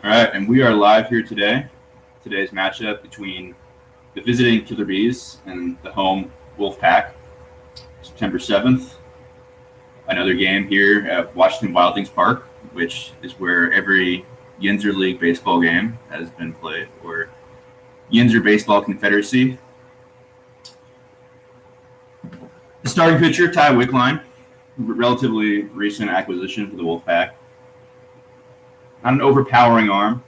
All right, and we are live here today. Today's matchup between the visiting Killer B's and the home Wolfpac, September 7th. Another game here at Washington Wild Things Park, which is where every Yinzer League baseball game has been played, or Yinzer Baseball Confederacy. The starting pitcher, Ty Wickline, relatively recent acquisition for the Wolfpac. Not an overpowering arm,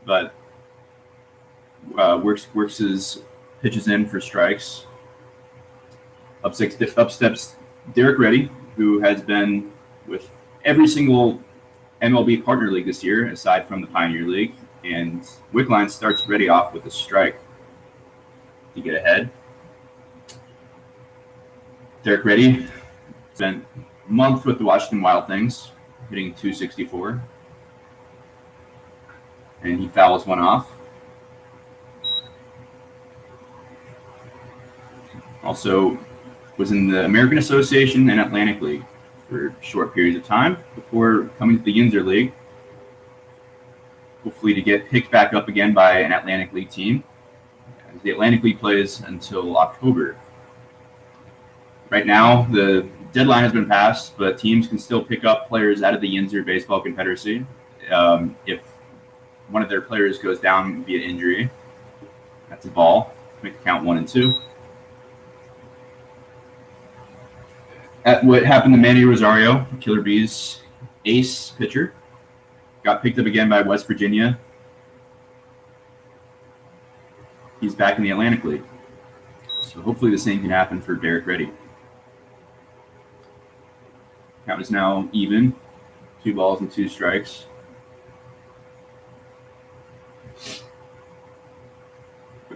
but works his pitches in for strikes. Up steps Derek Reddy, who has been with every single MLB partner league this year, aside from the Pioneer League. And Wickline starts Reddy off with a strike to get ahead. Derek Reddy spent a month with the Washington Wild Things, hitting .264. And he fouls one off. Also was in the American Association and Atlantic League for short periods of time before coming to the Yinzer League, hopefully to get picked back up again by an Atlantic League team. The Atlantic League plays until October. Right now, the deadline has been passed, but teams can still pick up players out of the Yinzer Baseball Confederacy if one of their players goes down via injury. That's a ball. Make it count 1 and 2. At what happened to Manny Rosario, Killer B's ace pitcher, got picked up again by West Virginia. He's back in the Atlantic League. So hopefully the same can happen for Derek Reddy. Count is now even. 2 balls and 2 strikes.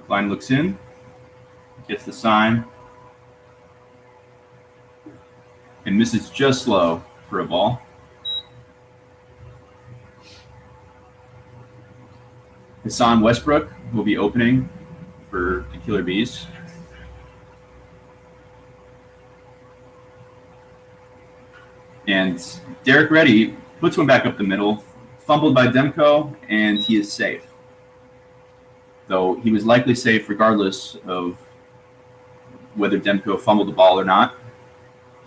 Line looks in, gets the sign, and misses just low for a ball. Hassan Westbrook will be opening for the Killer B's. And Derek Reddy puts one back up the middle, fumbled by Demko, and he is safe. Though he was likely safe regardless of whether Demko fumbled the ball or not.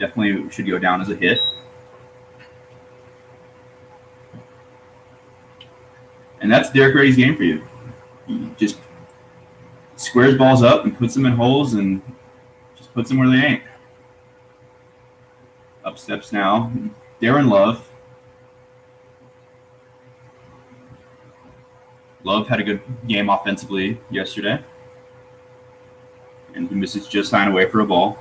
Definitely should go down as a hit. And that's Derek Reddy's game for you. He just squares balls up and puts them in holes and just puts them where they ain't. Up steps now Darren Love. Love had a good game offensively yesterday. And he misses just line away for a ball.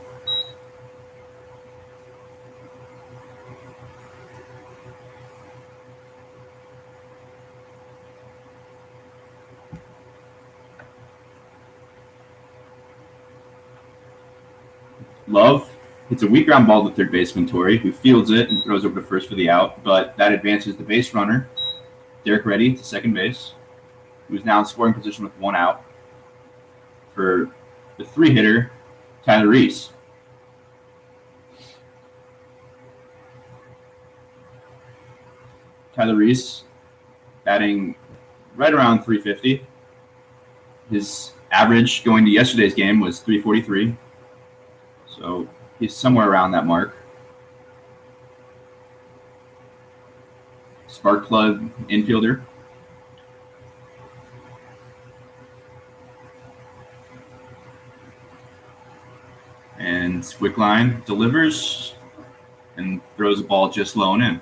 Love hits a weak ground ball to third baseman Torrey, who fields it and throws over to first for the out, but that advances the base runner, Derek Reddy, to second base, who is now in scoring position with 1 out for the 3-hitter, Tyler Reese. Tyler Reese batting right around 350. His average going to yesterday's game was 343. So he's somewhere around that mark. Spark plug infielder. And Wickline delivers and throws the ball just low and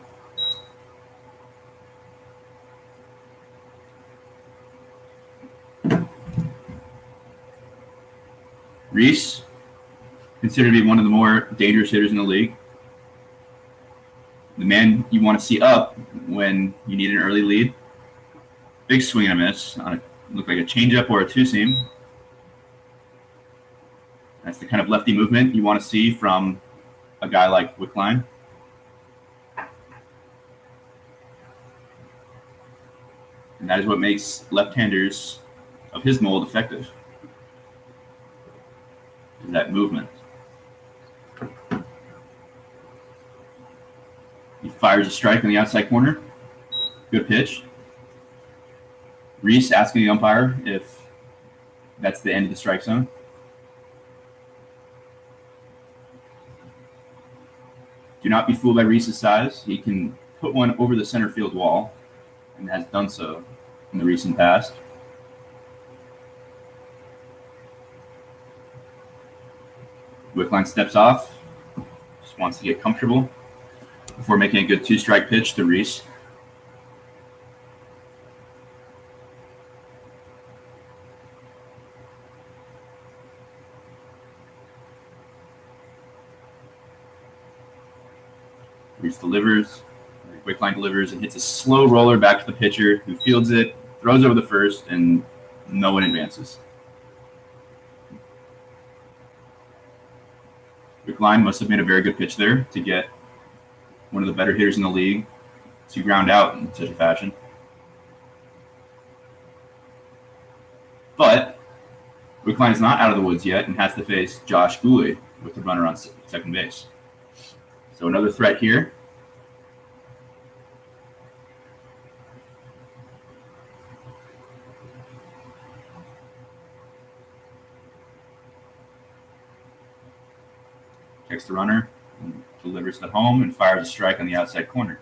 in. Reese, considered to be one of the more dangerous hitters in the league. The man you want to see up when you need an early lead. Big swing and a miss on looked like a changeup or a two-seam. That's the kind of lefty movement you want to see from a guy like Wickline. And that is what makes left-handers of his mold effective, is that movement. He fires a strike in the outside corner. Good pitch. Reese asking the umpire if that's the end of the strike zone. Do not be fooled by Reese's size. He can put one over the center field wall and has done so in the recent past. Wickline steps off, just wants to get comfortable before making a good 2-strike pitch to Reese. Reese delivers, Wickline delivers, and hits a slow roller back to the pitcher, who fields it, throws over the first, and no one advances. Wickline must have made a very good pitch there to get one of the better hitters in the league to ground out in such a fashion. But Wickline is not out of the woods yet and has to face Josh Gooley with the runner on second base. So another threat here. Checks the runner, delivers to home, and fires a strike on the outside corner.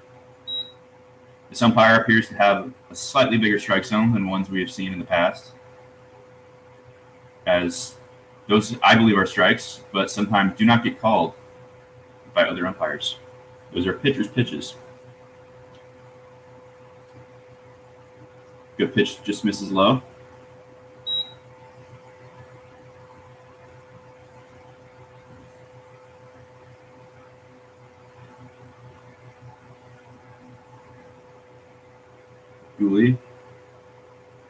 This umpire appears to have a slightly bigger strike zone than ones we have seen in the past, as those, I believe, are strikes, but sometimes do not get called by other umpires. Those are pitcher's pitches. Good pitch, just misses low. Gooley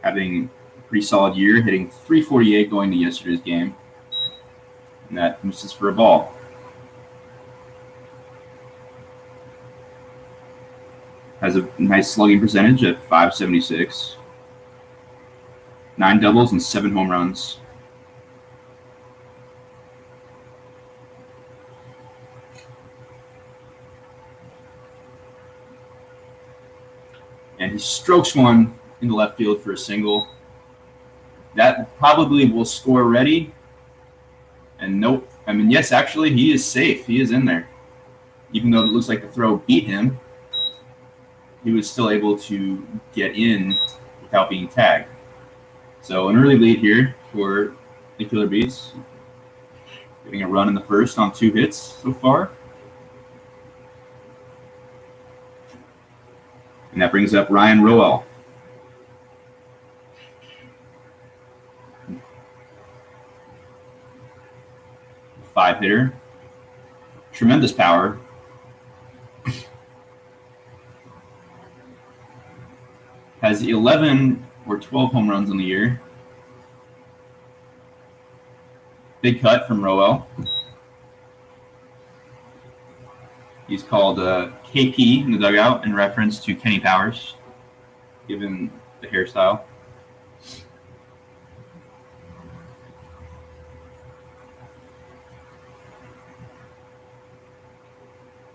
having a pretty solid year, hitting .348 going to yesterday's game. And that misses for a ball. Has a nice slugging percentage at .576. 9 doubles and 7 home runs. And he strokes one in the left field for a single. That probably will score ready. And nope. I mean, yes, actually, he is safe. He is in there. Even though it looks like the throw beat him, he was still able to get in without being tagged. So an early lead here for the Killer Bees. Getting a run in the first on 2 hits so far. And that brings up Ryan Rowell. Five-hitter. Tremendous power. Has 11 or 12 home runs on the year. Big cut from Rowell. He's called KP in the dugout in reference to Kenny Powers, given the hairstyle.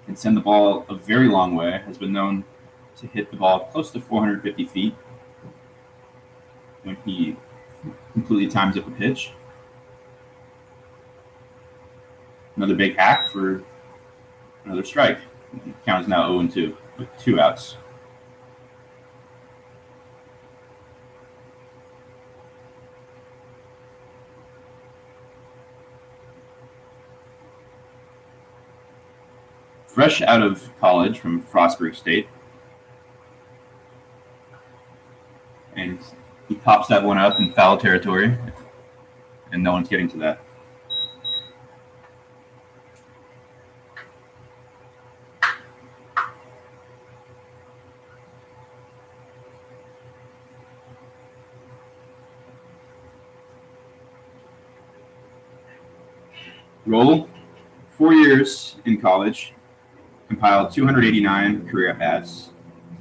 Can send the ball a very long way. Has been known to hit the ball close to 450 feet when he completely times up a pitch. Another big hack for another strike. The count is now 0-2 with 2 outs. Fresh out of college from Frostburg State. And he pops that one up in foul territory, and no one's getting to that. Roll, 4 years in college, compiled 289 career at-bats,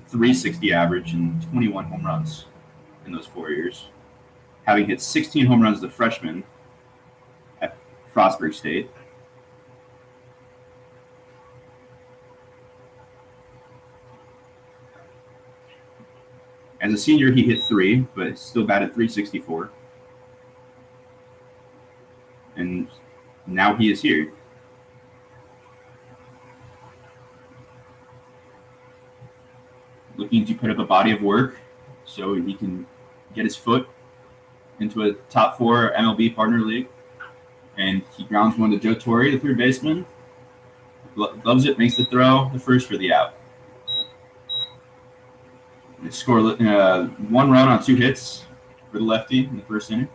360 average, and 21 home runs in those 4 years, having hit 16 home runs as a freshman at Frostburg State. As a senior, he hit 3, but still batted .364. And now he is here. Looking to put up a body of work so he can get his foot into a top 4 MLB partner league. And he grounds one to Joe Torre, the third baseman. Gloves it, makes the throw, the first for the out. They score 1 run on 2 hits for the lefty in the first inning.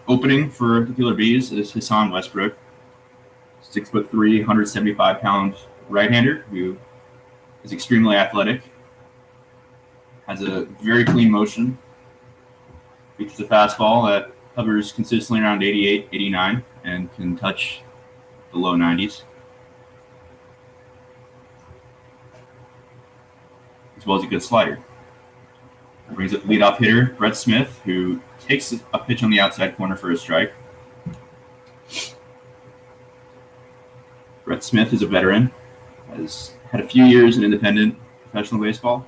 Opening for the Killer B's is Hassan Westbrook, 6'3", 175-pound right-hander who is extremely athletic, has a very clean motion, features a fastball that hovers consistently around 88, 89, and can touch the low 90s, as well as a good slider. That brings up the leadoff hitter, Brett Smith, who takes a pitch on the outside corner for a strike. Brett Smith is a veteran, has had a few years in independent professional baseball.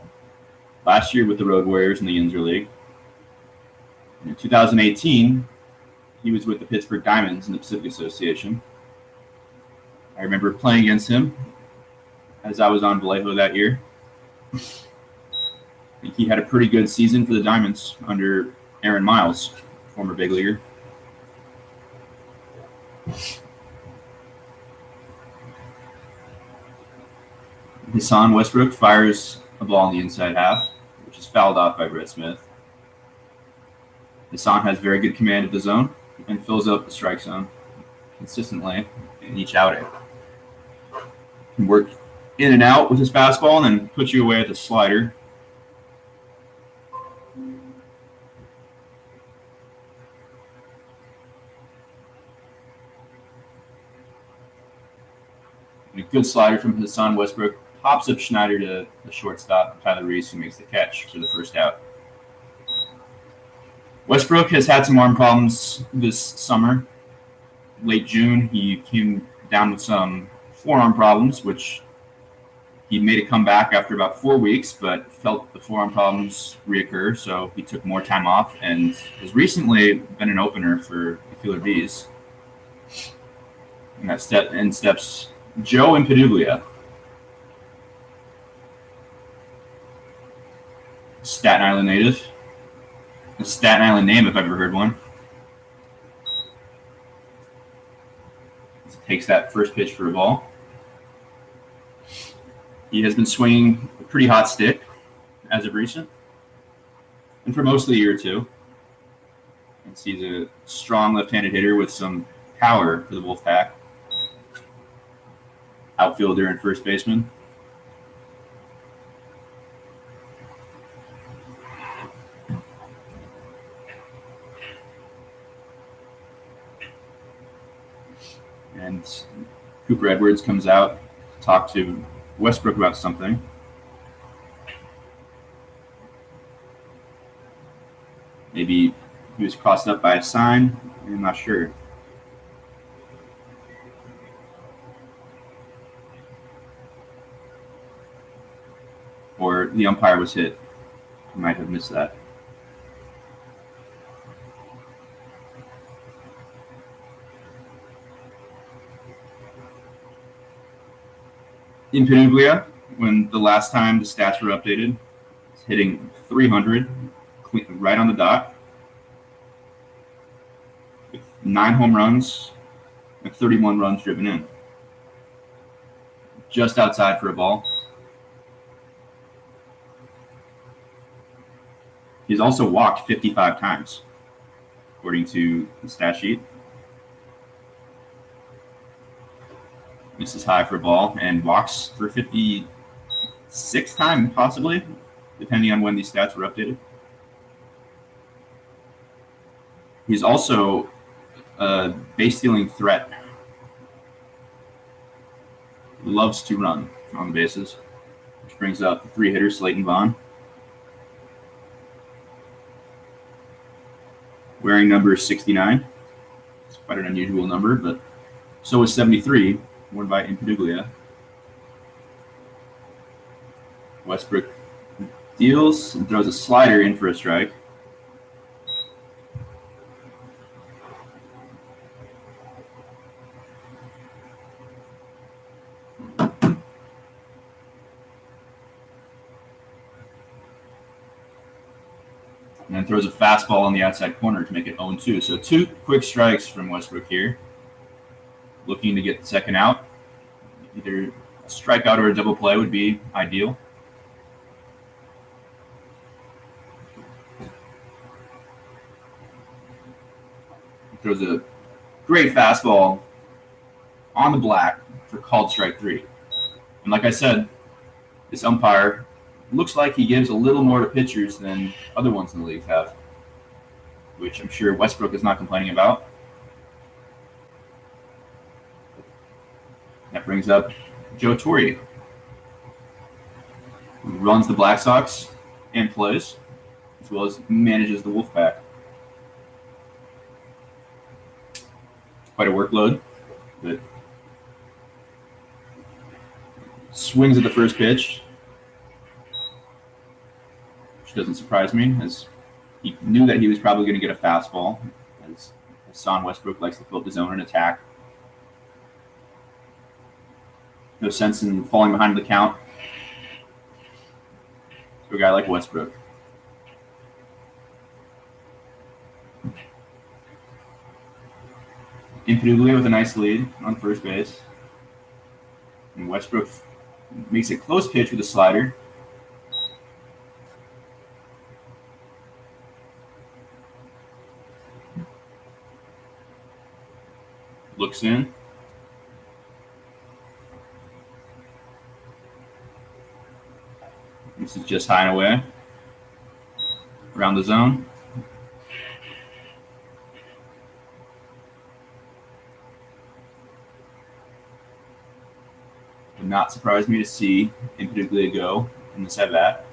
Last year with the Road Warriors in the Yinzer League. In 2018, he was with the Pittsburgh Diamonds in the Pacific Association. I remember playing against him as I was on Vallejo that year. I think he had a pretty good season for the Diamonds under Aaron Miles, former big leaguer. Hassan Westbrook fires a ball in the inside half, which is fouled off by Brett Smith. Hassan has very good command of the zone and fills up the strike zone consistently in each outing. Can work in and out with his fastball and then put you away with a slider. And a good slider from Hassan Westbrook pops up Schneider to the shortstop, Tyler Reese, who makes the catch for the first out. Westbrook has had some arm problems this summer. Late June, he came down with some forearm problems, which He made a comeback after about 4 weeks, but felt the forearm problems reoccur, so he took more time off and has recently been an opener for the Killer B's. And that steps Joe Impaduglia. Staten Island native. A Staten Island name if I've ever heard one. Takes that first pitch for a ball. He has been swinging a pretty hot stick as of recent, and for most of the year too. And he's a strong left-handed hitter with some power for the Wolfpac. Outfielder and first baseman. And Cooper Edwards comes out to talk to Westbrook about something. Maybe he was crossed up by a sign. I'm not sure. Or the umpire was hit. You might have missed that. Impaduglia, when the last time the stats were updated, is hitting 300 right on the dot with 9 home runs and 31 runs driven in. Just outside for a ball. He's also walked 55 times, according to the stat sheet. Misses high for a ball and walks for 56 times, possibly, depending on when these stats were updated. He's also a base stealing threat. Loves to run on the bases, which brings up the 3-hitter Slayton Vaughn. Wearing number 69. It's quite an unusual number, but so is 73. Worn by Impaduglia. Westbrook deals and throws a slider in for a strike. And then throws a fastball on the outside corner to make it 0-2. So 2 quick strikes from Westbrook here. Looking to get the second out. Either a strikeout or a double play would be ideal. Throws a great fastball on the black for called strike 3. And like I said, this umpire looks like he gives a little more to pitchers than other ones in the league have, which I'm sure Westbrook is not complaining about. That brings up Joe Torre, who runs the Black Sox and plays, as well as manages the Wolfpac. Quite a workload, but swings at the first pitch, which doesn't surprise me, as he knew that he was probably going to get a fastball, as Hassan Westbrook likes to fill the zone and attack. No sense in falling behind the count to a guy like Westbrook. Impaduglia with a nice lead on first base. And Westbrook makes a close pitch with a slider. Looks in. This is just high and away. Around the zone. Would not surprise me to see Impaduglia go in this at bat.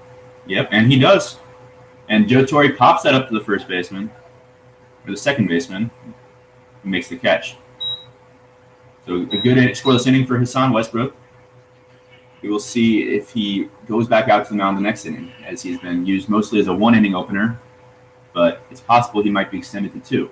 Yep, and he does. And Joe Torre pops that up to the first baseman, or the second baseman, who makes the catch. So a good scoreless inning for Hassan Westbrook. We will see if he goes back out to the mound the next inning, as he's been used mostly as a 1-inning opener, but it's possible he might be extended to 2.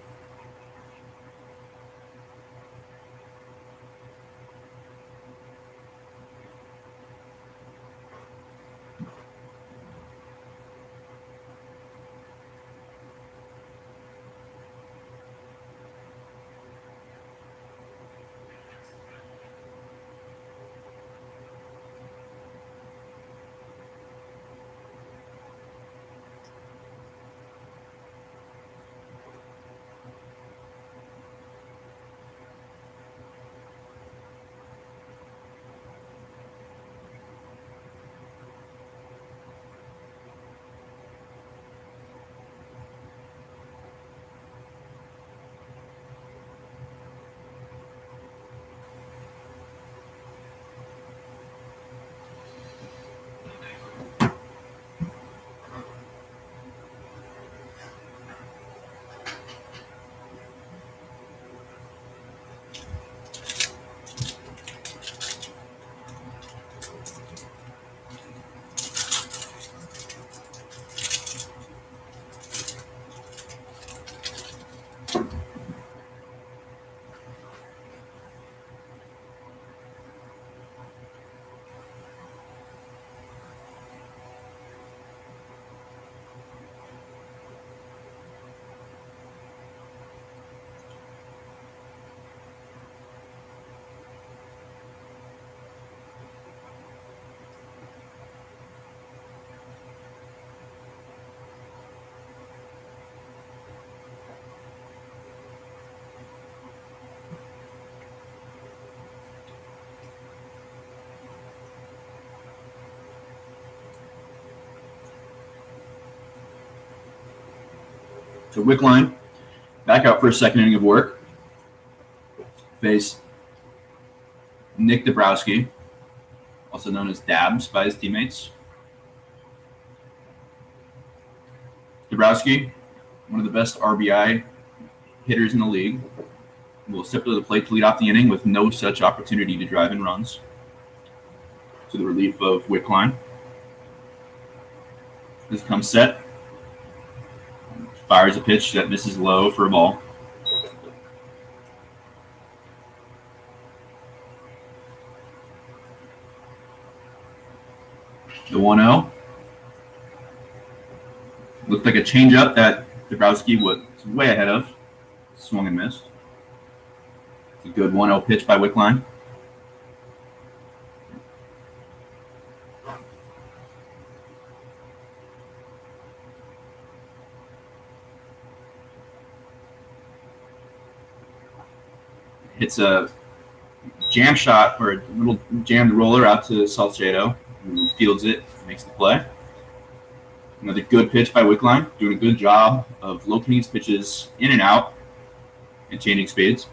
So Wickline back out for a second inning of work. Face Nick Dabrowski, also known as Dabs by his teammates. Dabrowski, one of the best RBI hitters in the league, will step to the plate to lead off the inning with no such opportunity to drive in runs, to the relief of Wickline. This comes set. Fires a pitch that misses low for a ball. The 1-0. Looked like a changeup that Dabrowski was way ahead of. Swung and missed. It's a good 1-0 pitch by Wickline. Hits a jam shot or a little jammed roller out to Salcedo, who fields it, makes the play. Another good pitch by Wickline, doing a good job of locating his pitches in and out and changing speeds.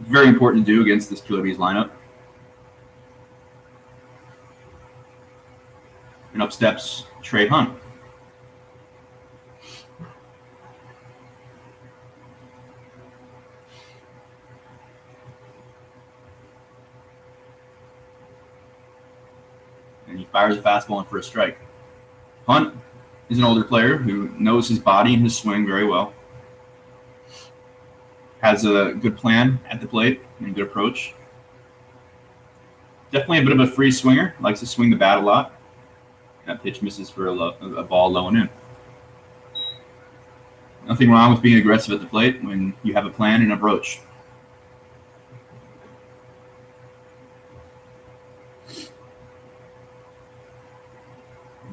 Very important to do against this Killer Bees lineup. And up steps Trey Hunt. And he fires a fastball in for a strike. Hunt is an older player who knows his body and his swing very well. Has a good plan at the plate and a good approach. Definitely a bit of a free swinger. Likes to swing the bat a lot. That pitch misses for a ball low and in. Nothing wrong with being aggressive at the plate when you have a plan and approach.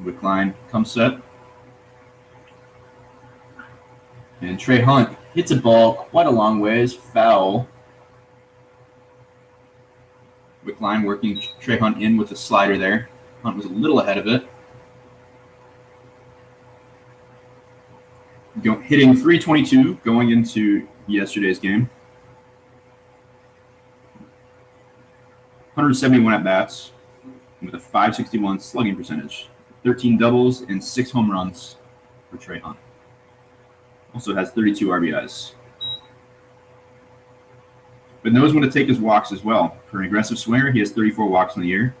Wickline comes set. And Trey Hunt hits a ball quite a long ways, foul. Wickline working Trey Hunt in with a slider there. Hunt was a little ahead of it. Hitting .322 going into yesterday's game. 171 at-bats with a .561 slugging percentage. 13 doubles and 6 home runs for Trey Hunt. Also has 32 RBIs. but knows when to take his walks as well. For an aggressive swinger, he has 34 walks in the year.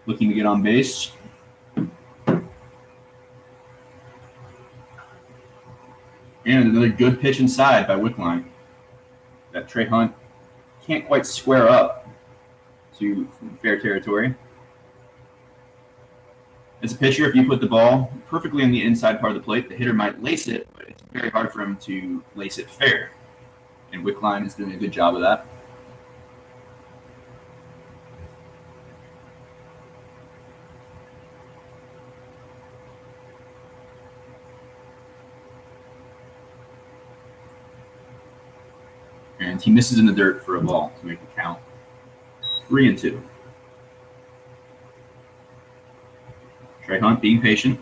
Looking to get on base. And another good pitch inside by Wickline. That Trey Hunt can't quite square up to fair territory. As a pitcher, if you put the ball perfectly on the inside part of the plate, the hitter might lace it, but it's very hard for him to lace it fair. And Wickline is doing a good job of that. And he misses in the dirt for a ball to make the count 3-2. Trey Hunt being patient.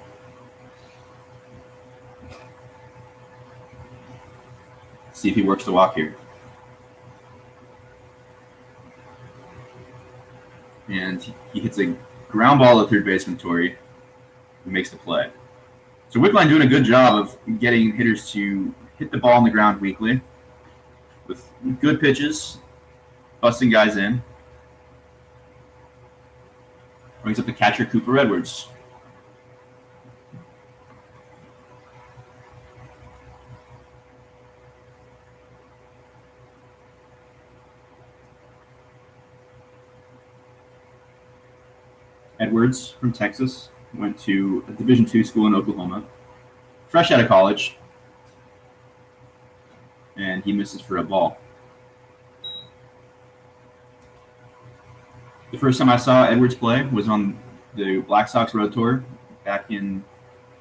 See if he works the walk here. And he hits a ground ball to third baseman Torrey, who makes the play. So Wickline doing a good job of getting hitters to hit the ball on the ground weakly with good pitches, busting guys in. Brings up the catcher, Cooper Edwards. Edwards from Texas went to a Division II school in Oklahoma, fresh out of college, and he misses for a ball. The first time I saw Edwards play was on the Black Sox Road Tour back in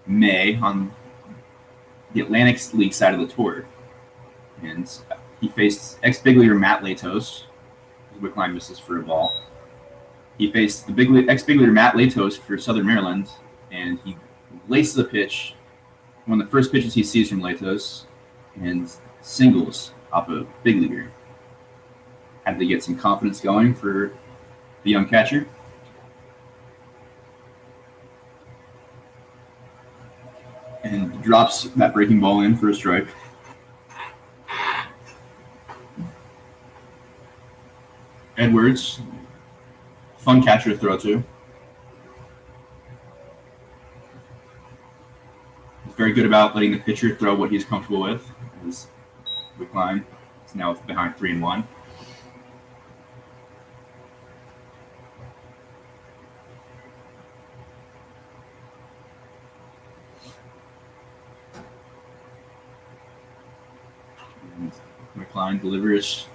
May on the Atlantic League side of the tour. And he faced ex-big leaguer Matt Latos. Wickline misses for a ball. He faced the ex-big leaguer Matt Latos for Southern Maryland, and he laces a pitch, one of the first pitches he sees from Latos, and singles off a big leaguer. Had to get some confidence going for the young catcher. And drops that breaking ball in for a strike. Edwards, fun catcher to throw to. He's very good about letting the pitcher throw what he's comfortable with. His Wickline is now behind 3-1. Wickline delivers,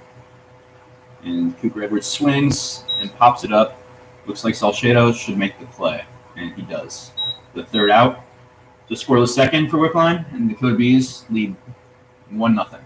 and Cooper Edwards swings and pops it up. Looks like Salcedo should make the play, and he does. The third out to score the second for Wickline, and the Killer Bees lead 1-0.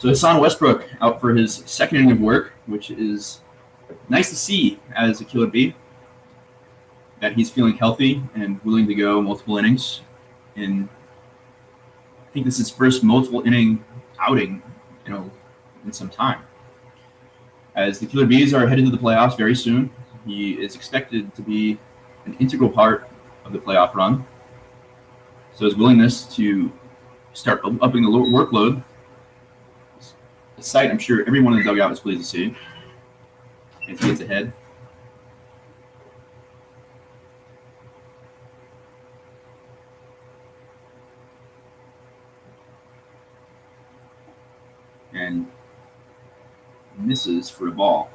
So Hassan Westbrook out for his second inning of work, which is nice to see as a Killer B, that he's feeling healthy and willing to go multiple innings. And I think this is his first multiple inning outing, in some time. As the Killer Bs are headed to the playoffs very soon, he is expected to be an integral part of the playoff run. So his willingness to start upping the workload, a sight I'm sure everyone in the dugout is pleased to see as he gets ahead. And misses for a ball.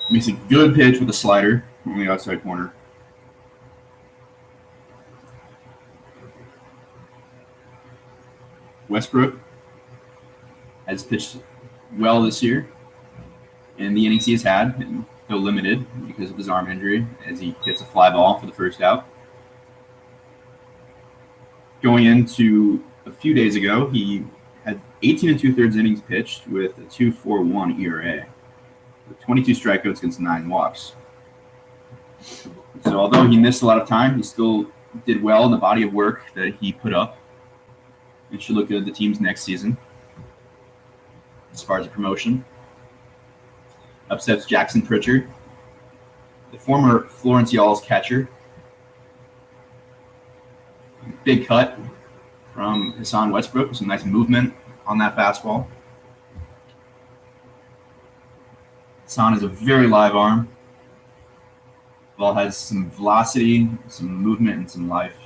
Makes a good pitch with a slider on the outside corner. Westbrook has pitched well this year in the innings he has had, though limited because of his arm injury, as he gets a fly ball for the first out. Going into a few days ago, he had 18 2/3 innings pitched with a 2.41 ERA, with 22 strikeouts against 9 walks. So although he missed a lot of time, he still did well in the body of work that he put up. It should look good at the team's next season as far as a promotion. Up steps Jackson Pritchard, the former Florence Y'all's catcher. Big cut from Hassan Westbrook with some nice movement on that fastball. Hassan has a very live arm. Ball has some velocity, some movement, and some life.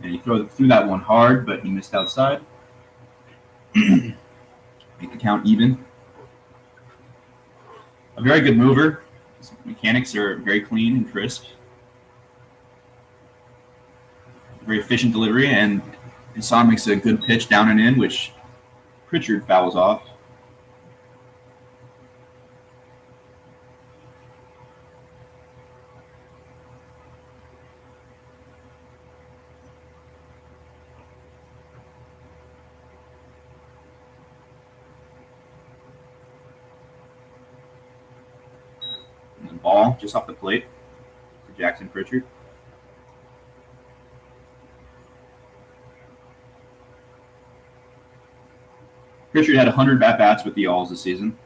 And he threw that one hard, but he missed outside. Make the count even. A very good mover. His mechanics are very clean and crisp. Very efficient delivery, and Hassan makes a good pitch down and in, which Pritchard fouls off. And the ball just off the plate for Jackson Pritchard. Pritchard had 100 at-bats with the Alls this season,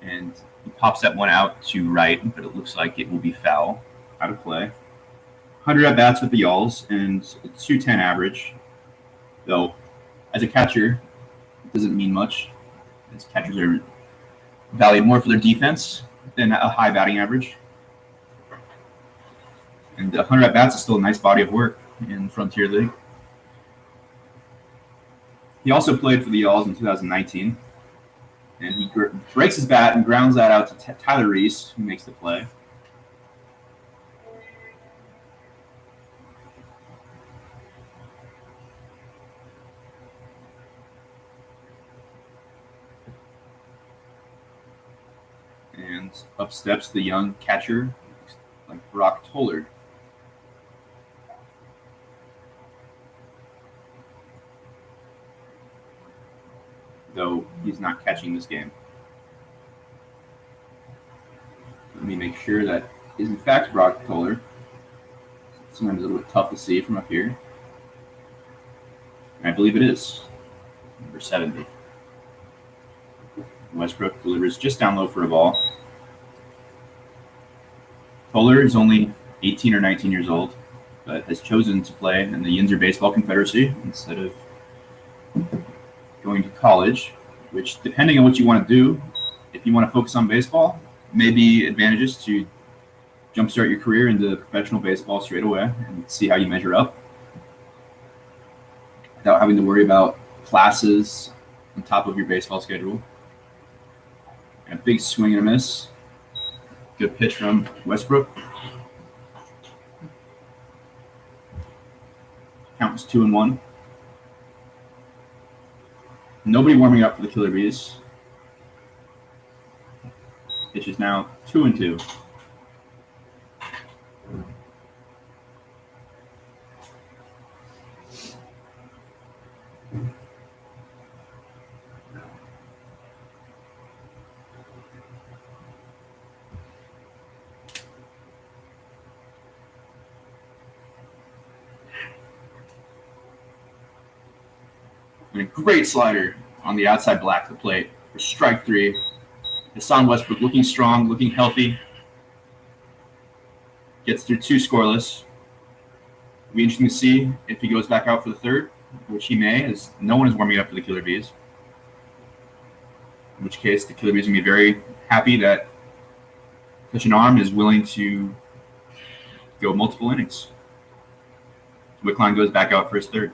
and he pops that one out to right, but it looks like it will be foul, out of play. 100 at-bats with the Alls and a 210 average, though as a catcher, it doesn't mean much, as catchers are valued more for their defense than a high batting average. And 100 at-bats is still a nice body of work in Frontier League. He also played for the Alls in 2019, and he breaks his bat and grounds that out to Tyler Reese, who makes the play. And up steps the young catcher, like Brock Tollard. Though he's not catching this game. Let me make sure that is in fact Brock Tollard. Sometimes a little bit tough to see from up here. And I believe it is. Number 70. Westbrook delivers just down low for a ball. Tollard is only 18 or 19 years old, but has chosen to play in the Yinzer Baseball Confederacy instead of going to college, which, depending on what you want to do, if you want to focus on baseball, may be advantageous to jumpstart your career into professional baseball straight away and see how you measure up without having to worry about classes on top of your baseball schedule. And a big swing and a miss. Good pitch from Westbrook. Count was 2-1. Nobody warming up for the Killer Bs. Pitch is now 2-2. And a great slider on the outside black of the plate for strike 3. Hassan Westbrook looking strong, looking healthy. Gets through 2 scoreless. It'll be interesting to see if he goes back out for the third, which he may, as no one is warming up for the Killer B's. In which case, the Killer B's are going to be very happy that such an arm is willing to go multiple innings. Wickline goes back out for his third.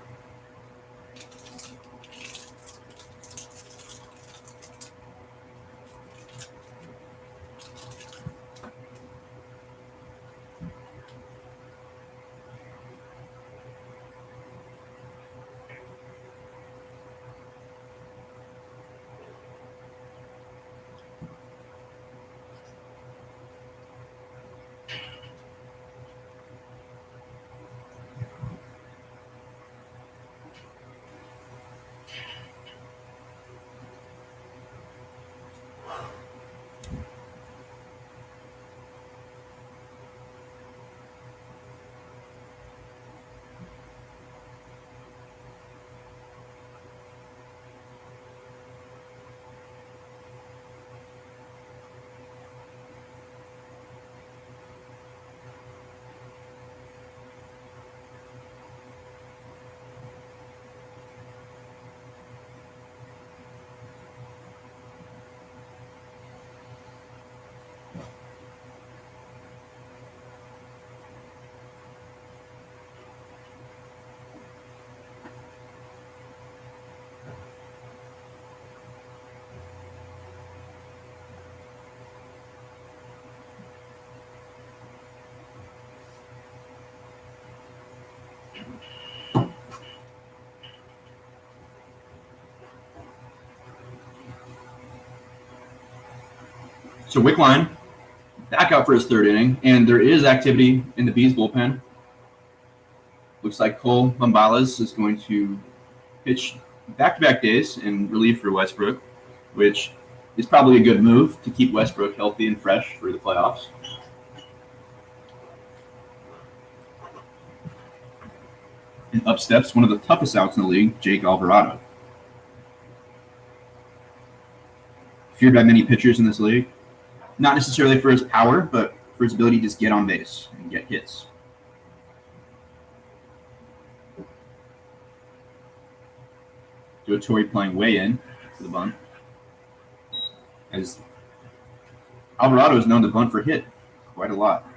So Wickline back out for his third inning, and there is activity in the B's bullpen. Looks like Cole Bombales is going to pitch back-to-back days in relief for Westbrook, which is probably a good move to keep Westbrook healthy and fresh for the playoffs. And up steps one of the toughest outs in the league, Jake Alvarado. Feared by many pitchers in this league. Not necessarily for his power, but for his ability to just get on base and get hits. Joe Torre playing way in for the bunt. As Alvarado is known to bunt for hit quite a lot.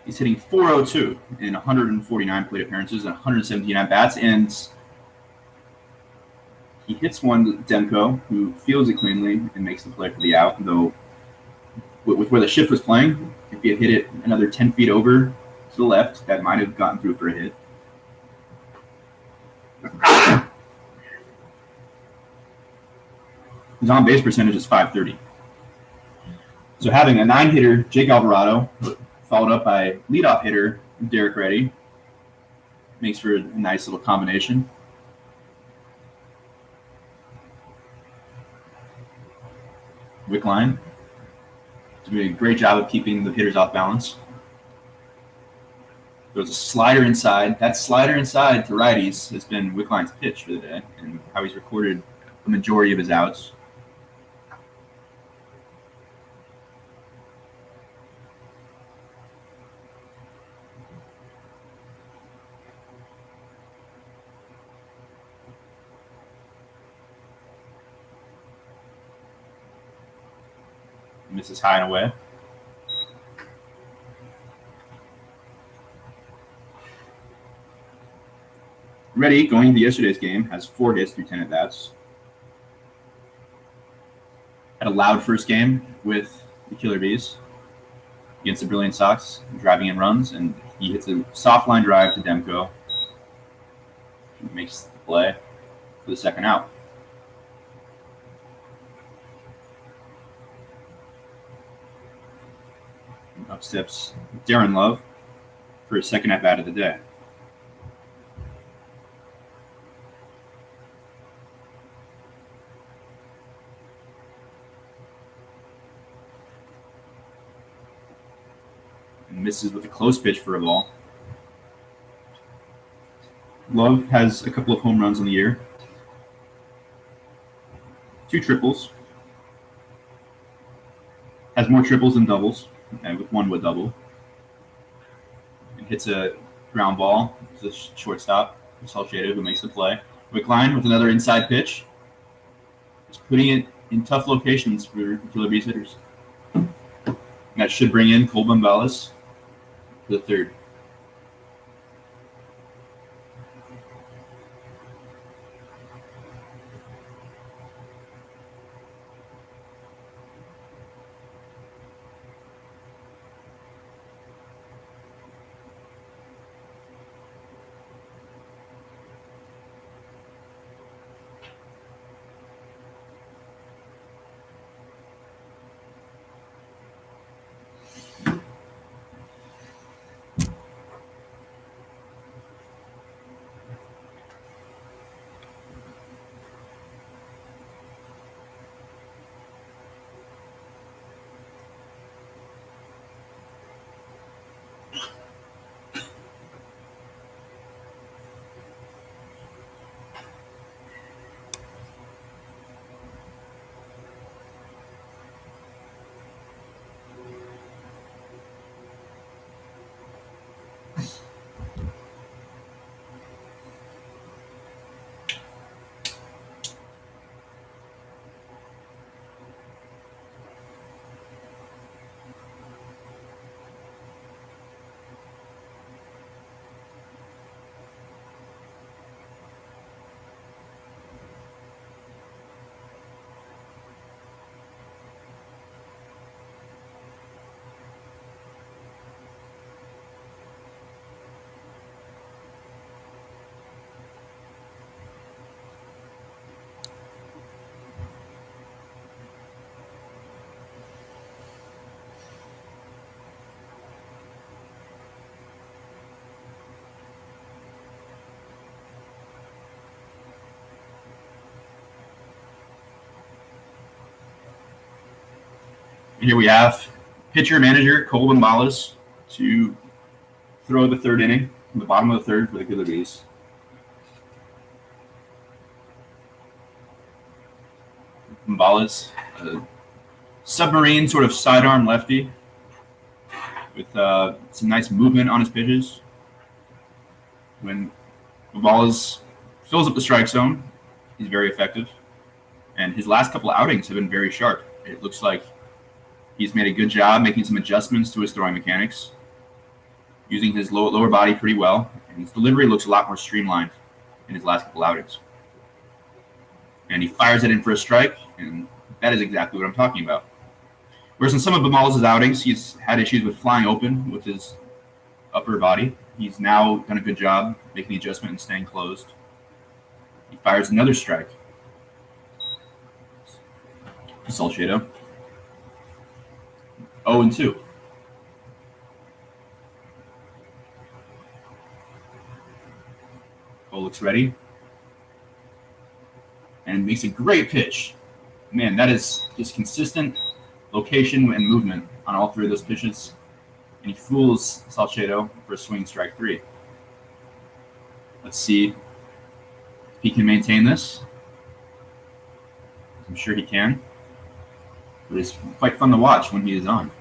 He's hitting .402 in 149 plate appearances and 117 at-bats, and he hits one to Demko, who fields it cleanly and makes the play for the out, though with where the shift was playing, if he had hit it another 10 feet over to the left, that might have gotten through for a hit. His on-base percentage is .530. So having a 9-hitter, Jake Alvarado, followed up by leadoff hitter Derek Reddy, makes for a nice little combination. Wickline doing a great job of keeping the hitters off balance. There's a slider inside. That slider inside to righties has been Wickline's pitch for the day and how he's recorded the majority of his outs. Misses high and away. Reddy, going into yesterday's game, has 4 hits through 10 at-bats. Had a loud first game with the Killer B's against the Brilliant Sox, driving in runs, and he hits a soft line drive to Demko. He makes the play for the second out. Up steps Darren Love for his second at bat of the day. And misses with a close pitch for a ball. Love has a couple of home runs in the year. 2 triples. Has more triples than doubles, with one would double. And hits a ground ball to the shortstop, Salcedo, who makes the play. Wickline with another inside pitch. Just putting it in tough locations for Killer B's hitters. And that should bring in Cole B'S for the third. Here we have pitcher-manager Cole B'S to throw the third inning, the bottom of the third for the Killer B's. B'S, a submarine sort of sidearm lefty with some nice movement on his pitches. When B'S fills up the strike zone, he's very effective. And his last couple of outings have been very sharp. It looks like he's made a good job making some adjustments to his throwing mechanics, using his lower body pretty well, and his delivery looks a lot more streamlined in his last couple outings. And he fires it in for a strike, and that is exactly what I'm talking about. Whereas in some of B'S' outings, he's had issues with flying open with his upper body. He's now done a good job making the adjustment and staying closed. He fires another strike. Salcedo. 0-2. Cole looks ready and makes a great pitch. Man, that is just consistent location and movement on all 3 of those pitches. And he fools Salcedo for a swing strike 3. Let's see if he can maintain this. I'm sure he can. But it's quite fun to watch when he is on.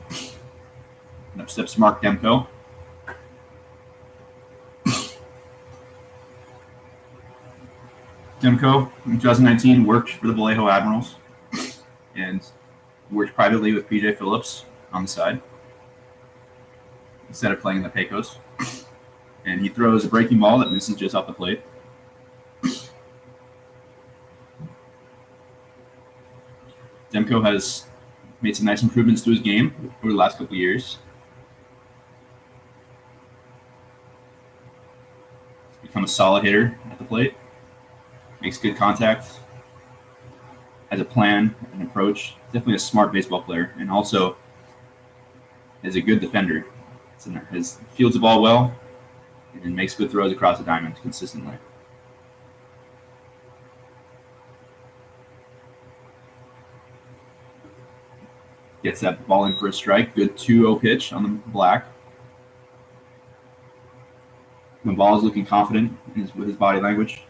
And up steps Mark Demko. Demko, in 2019, worked for the Vallejo Admirals and worked privately with PJ Phillips on the side instead of playing in the Pecos. And he throws a breaking ball that misses just off the plate. Demko has made some nice improvements to his game over the last couple of years. He's become a solid hitter at the plate. Makes good contact. Has a plan, an approach. Definitely a smart baseball player. And also is a good defender. His fields the ball well and makes good throws across the diamond consistently. Gets that ball in for a strike. Good 2-0 pitch on the black. The ball is looking confident with his body language.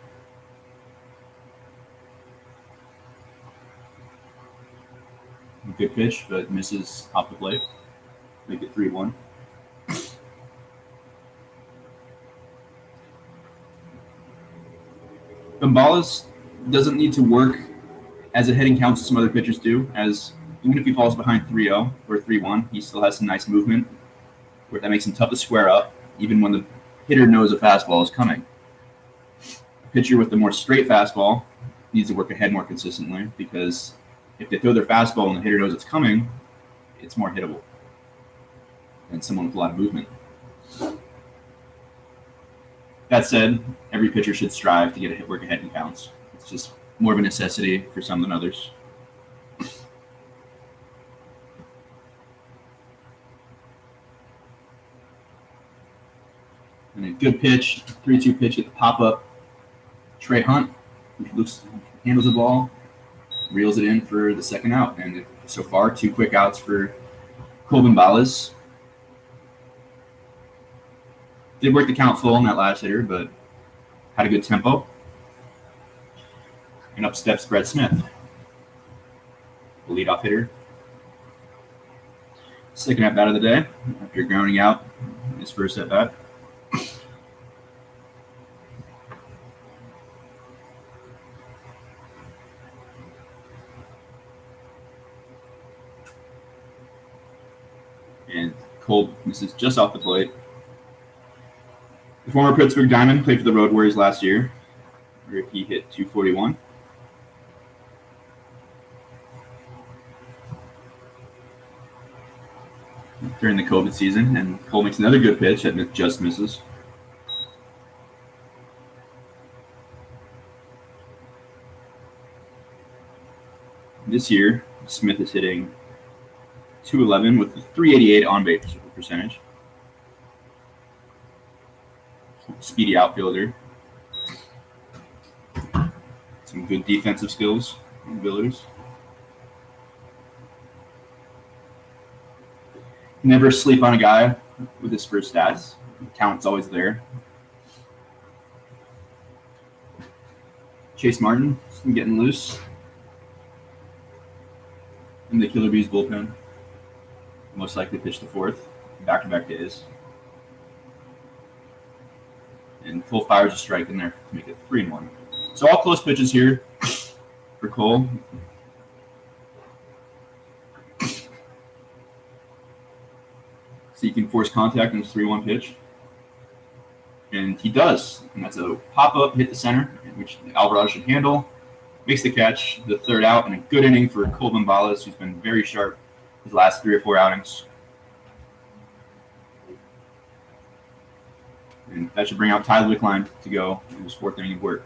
Good pitch, but misses off the plate. Make it 3-1. Gonzalez doesn't need to work as a hitting counts as some other pitchers do, as even if he falls behind 3-0 or 3-1, he still has some nice movement where that makes him tough to square up, even when the hitter knows a fastball is coming. A pitcher with the more straight fastball needs to work ahead more consistently, because if they throw their fastball and the hitter knows it's coming, it's more hittable than someone with a lot of movement. That said, every pitcher should strive to get a work ahead in counts. It's just more of a necessity for some than others. And a good pitch, 3-2 pitch at the pop-up. Trey Hunt, who handles the ball, reels it in for the second out. And so far, 2 quick outs for Colvin Ballas. Did work the count full on that last hitter, but had a good tempo. And up steps Brett Smith, the leadoff hitter. Second at bat of the day after grounding out his first at bat. And Cole misses just off the plate. The former Pittsburgh Diamond played for the Road Warriors last year, where he hit .241. During the COVID season, and Cole makes another good pitch that just misses. This year, Smith is hitting .211 with a .388 on-base percentage. Speedy outfielder. Some good defensive skills and abilities. Never sleep on a guy with his first stats. The talent's always there. Chase Martin getting loose in the Killer B'S bullpen. Most likely pitch the fourth. Back-to-back days. And Cole fires a strike in there to make it 3-1. So all close pitches here for Cole. So you can force contact in this 3-1 pitch. And he does. And that's a pop-up, hit the center, which Alvarado should handle. Makes the catch, the third out, and a good inning for Colvin Ballas, who's been very sharp his last 3 or 4 outings. And that should bring out Tyler Wickline to go in his 4th inning of work.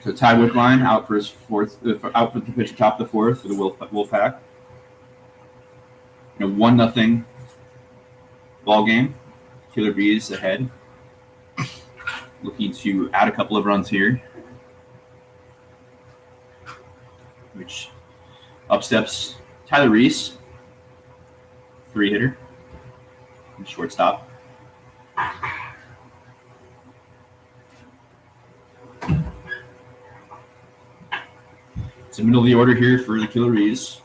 So Ty Wickline out for his out for the pitch top of the fourth for the Wolfpac. 1-0 ball game. Killer B's ahead. Looking to add a couple of runs here. Which up steps Tyler Reese, 3-hitter, shortstop. It's the middle of the order here for the Killer Bees.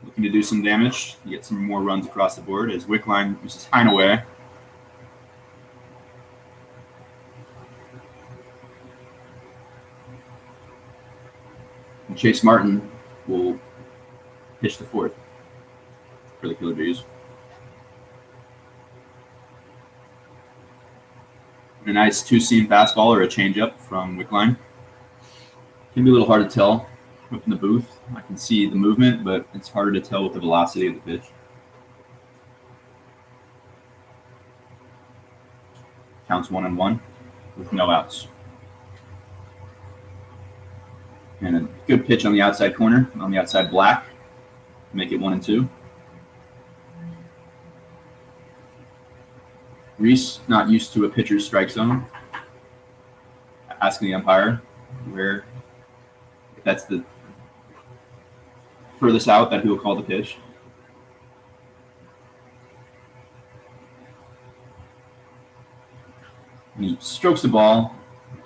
Looking to do some damage, to get some more runs across the board as Wickline uses Hine away. And Chase Martin will pitch the fourth for the Killer Bees. A nice two-seam fastball or a changeup from Wickline. Can be a little hard to tell up in the booth. I can see the movement, but it's harder to tell with the velocity of the pitch. Counts 1-1 with no outs. And a good pitch on the outside corner, on the outside black. Make it 1-2. Reese, not used to a pitcher's strike zone. Asking the umpire where, if that's the furthest out, that he will call the pitch. And he strokes the ball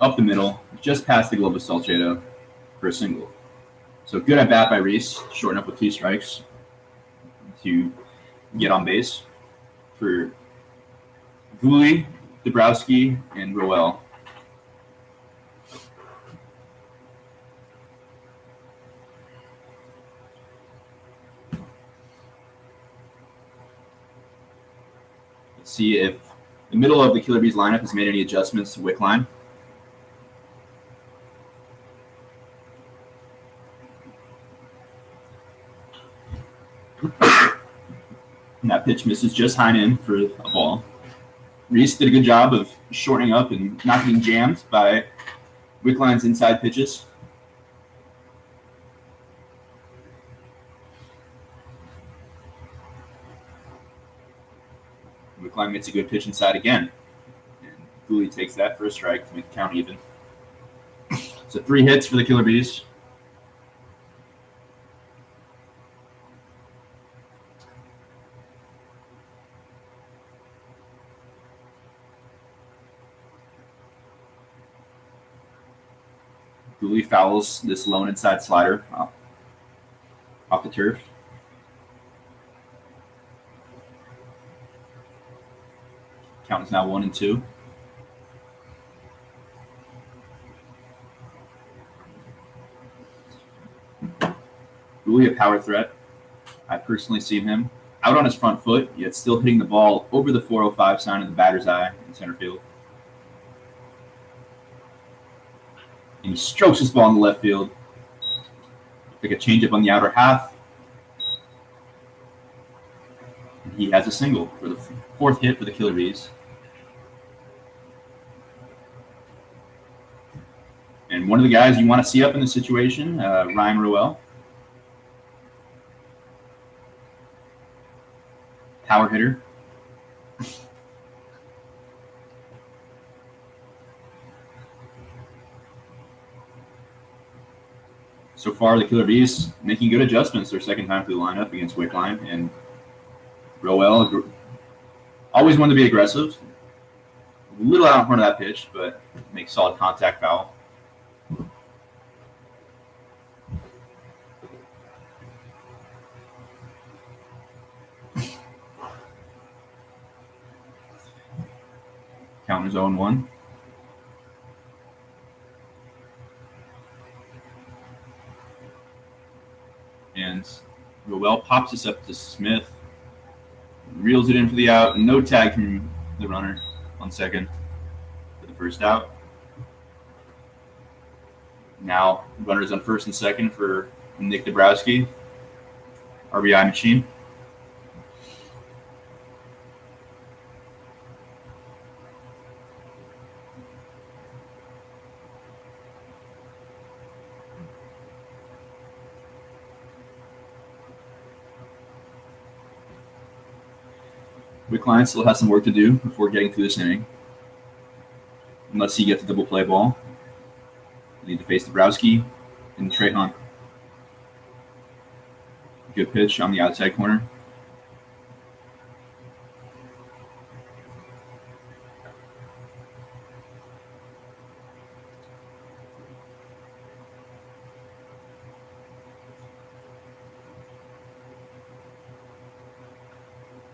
up the middle, just past the glove of Salcedo for a single. So good at bat by Reese, shorten up with 2 strikes to get on base for Gooley, Dabrowski, and Roel. Let's see if the middle of the Killer Bees lineup has made any adjustments to Wickline. And that pitch misses just high in for a ball. Reese did a good job of shortening up and not getting jammed by Wickline's inside pitches. Wickline gets a good pitch inside again. And Gooley takes that for a strike to make the count even. So 3 hits for the Killer Bees. Gooley fouls this lone inside slider off the turf. Count is now 1-2. Gooley, a power threat. I personally seen him out on his front foot, yet still hitting the ball over the 405 sign of the batter's eye in center field. And he strokes his ball in the left field. Like a changeup on the outer half. And he has a single for the 4th hit for the Killer Bees. And one of the guys you want to see up in this situation, Ryan Roel. Power hitter. So far, the Killer Bees making good adjustments their second time through the lineup against Wickline. And Roel always wanted to be aggressive. A little out in front of that pitch, but makes solid contact foul. Count is 0-1. And Roel pops this up to Smith, reels it in for the out, and no tag from the runner on second for the first out. Now runners on first and second for Nick Dabrowski, RBI machine. Wickline still has some work to do before getting through this inning. Unless he gets a double play ball. We need to face Dabrowski and Trey Hunt. Good pitch on the outside corner.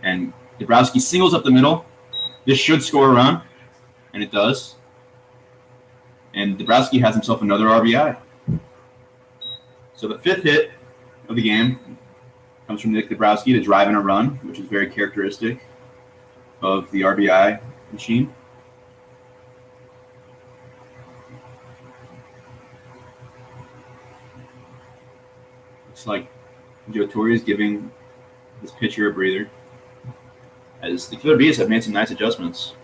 And Dabrowski singles up the middle. This should score a run, and it does. And Dabrowski has himself another RBI. So the 5th hit of the game comes from Nick Dabrowski to drive in a run, which is very characteristic of the RBI machine. Looks like Joe Torre is giving this pitcher a breather, as the Killer B's have made some nice adjustments.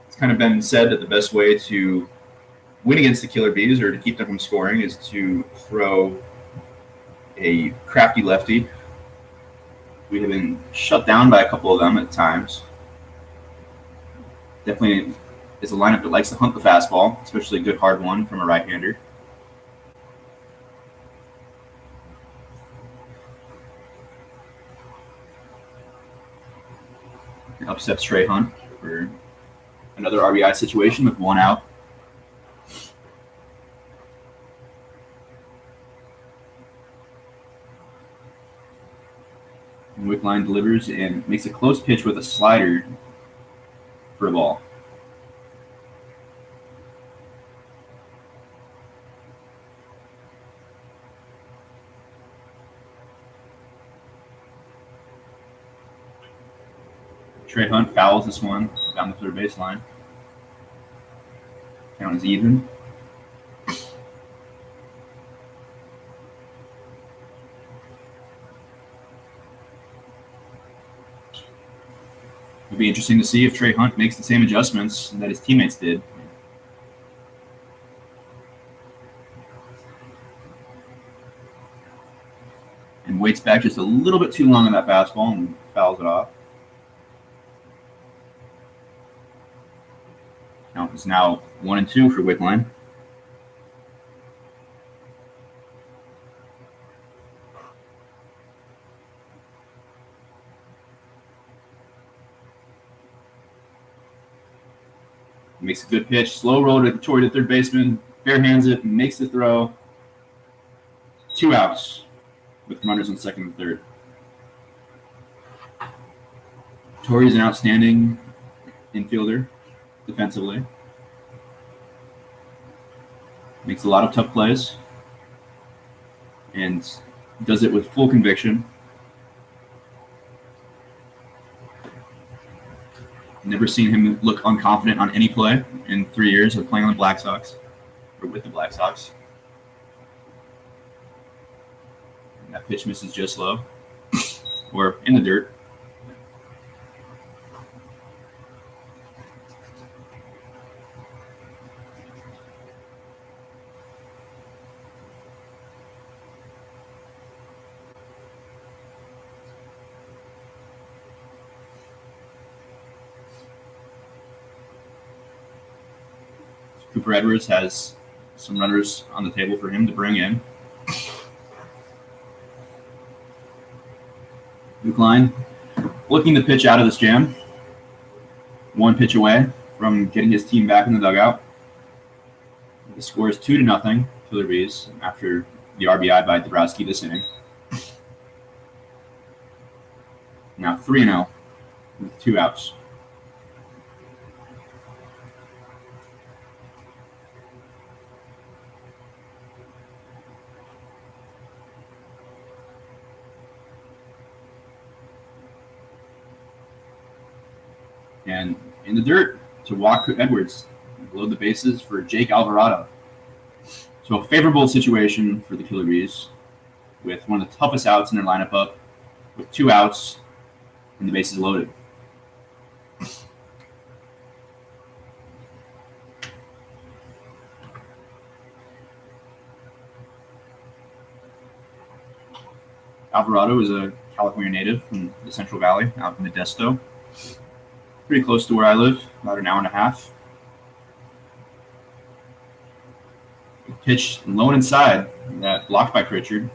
It's kind of been said that the best way to win against the Killer B's or to keep them from scoring is to throw a crafty lefty. We have been shut down by a couple of them at times. Definitely is a lineup that likes to hunt the fastball, especially a good hard one from a right-hander. It upsets Trey Hunt for another RBI situation with 1 out. And Wickline delivers and makes a close pitch with a slider for a ball. Trey Hunt fouls this one down the third baseline. Count is even. It'll be interesting to see if Trey Hunt makes the same adjustments that his teammates did. And waits back just a little bit too long on that fastball and fouls it off. Count is now 1-2 for Wickline. Makes a good pitch, slow roll toward the third baseman, bare hands it, makes the throw. 2 outs with runners on second and third. Torre is an outstanding infielder defensively. Makes a lot of tough plays and does it with full conviction. Never seen him look unconfident on any play in 3 years of playing on the Black Sox, or with the Black Sox. And that pitch misses just low, or in the dirt. Cooper Edwards has some runners on the table for him to bring in. Wickline looking to pitch out of this jam. 1 pitch away from getting his team back in the dugout. The score is 2-0 Killer B's after the RBI by Dabrowski this inning. Now 3-0 with 2 outs. And in the dirt to walk Edwards, below the bases for Jake Alvarado. So a favorable situation for the Killer B's with one of the toughest outs in their lineup up, with 2 outs and the bases loaded. Alvarado is a California native from the Central Valley out in Modesto. Pretty close to where I live, about an hour and a half. Pitch low and inside, that blocked by Pritchard.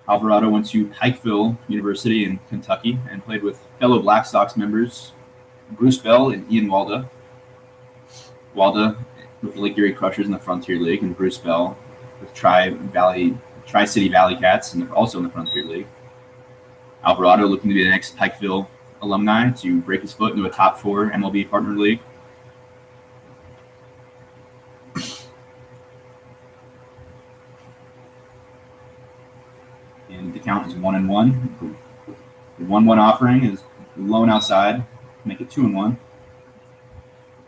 Alvarado went to Pikeville University in Kentucky and played with fellow Black Sox members Bruce Bell and Ian Walda. Walda with the Lake Erie Crushers in the Frontier League, and Bruce Bell with Tri-City Valley Cats, and also in the Frontier League. Alvarado looking to be the next Pikeville alumni to break his foot into a top 4 MLB partner league. And the count is 1-1. The 1-1 offering is low and outside, make it 2-1.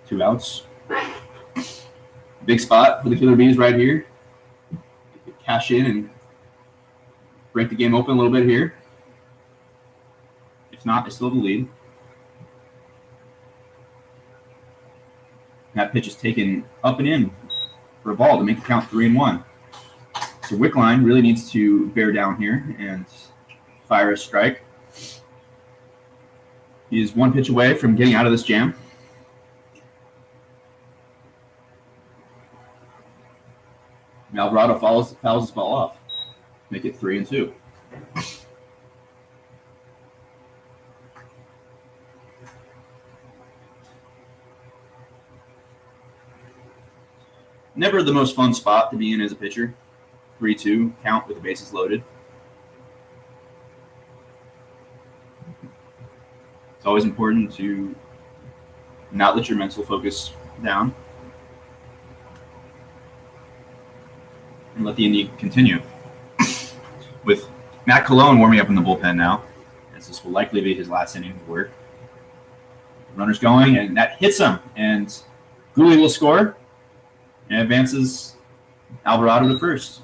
2 outs. Big spot for the Killer B's right here. Cash in and break the game open a little bit here. If not, they still have the lead. That pitch is taken up and in for a ball to make the count 3-1. So Wickline really needs to bear down here and fire a strike. He is 1 pitch away from getting out of this jam. Alvarado fouls his ball off. Make it 3-2. Never the most fun spot to be in as a pitcher. 3-2 count with the bases loaded. It's always important to not let your mental focus down and let the inning continue. With Matt Colon warming up in the bullpen now, as this will likely be his last inning of work. Runner's going, and that hits him, and Gooley will score and advances Alvarado to first.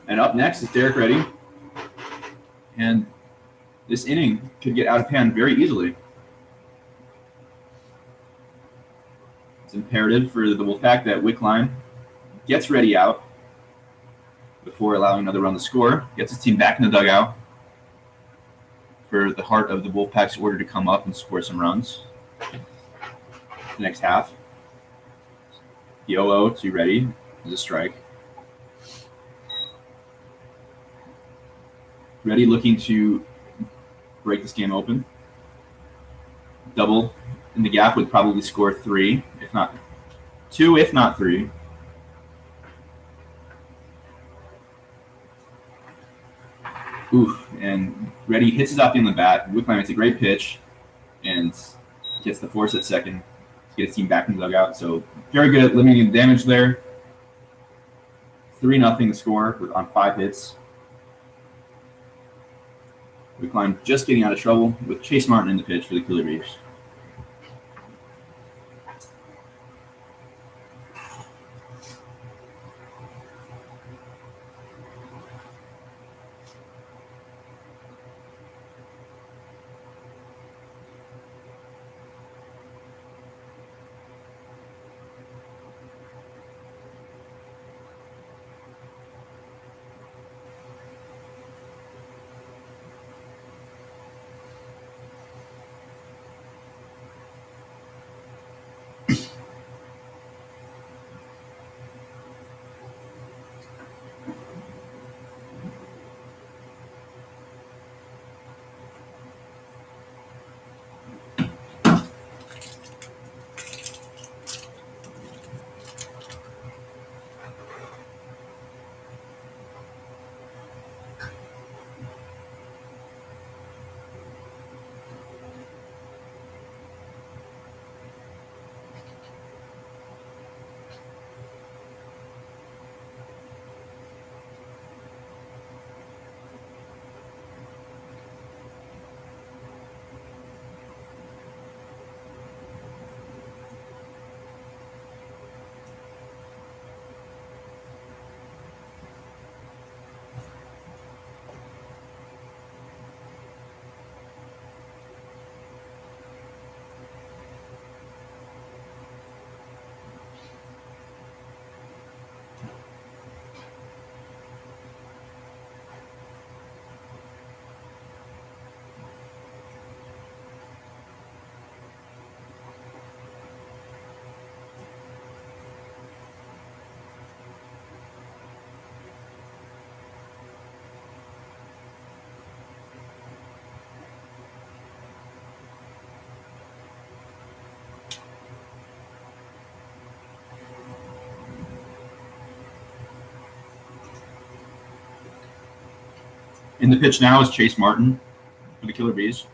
And up next is Derek Reddy, and this inning could get out of hand very easily. It's imperative for the Wolfpac that Wickline gets Reddy out before allowing another run to score, gets his team back in the dugout for the heart of the Wolfpac's order to come up and score some runs. The next half. The 0-0 to Reddy is a strike. Reddy looking to break this game open. Double in the gap would probably score 3, if not 2, if not 3. Oof, and Reddy hits his off in the bat. Wickline makes a great pitch and gets the force at second to get his team back in the dugout. So very good at limiting the damage there. 3-0 score on 5 hits. Wickline just getting out of trouble with Chase Martin in the pitch for the Killer Bees. In the pitch now is Chase Martin for the Killer Bees.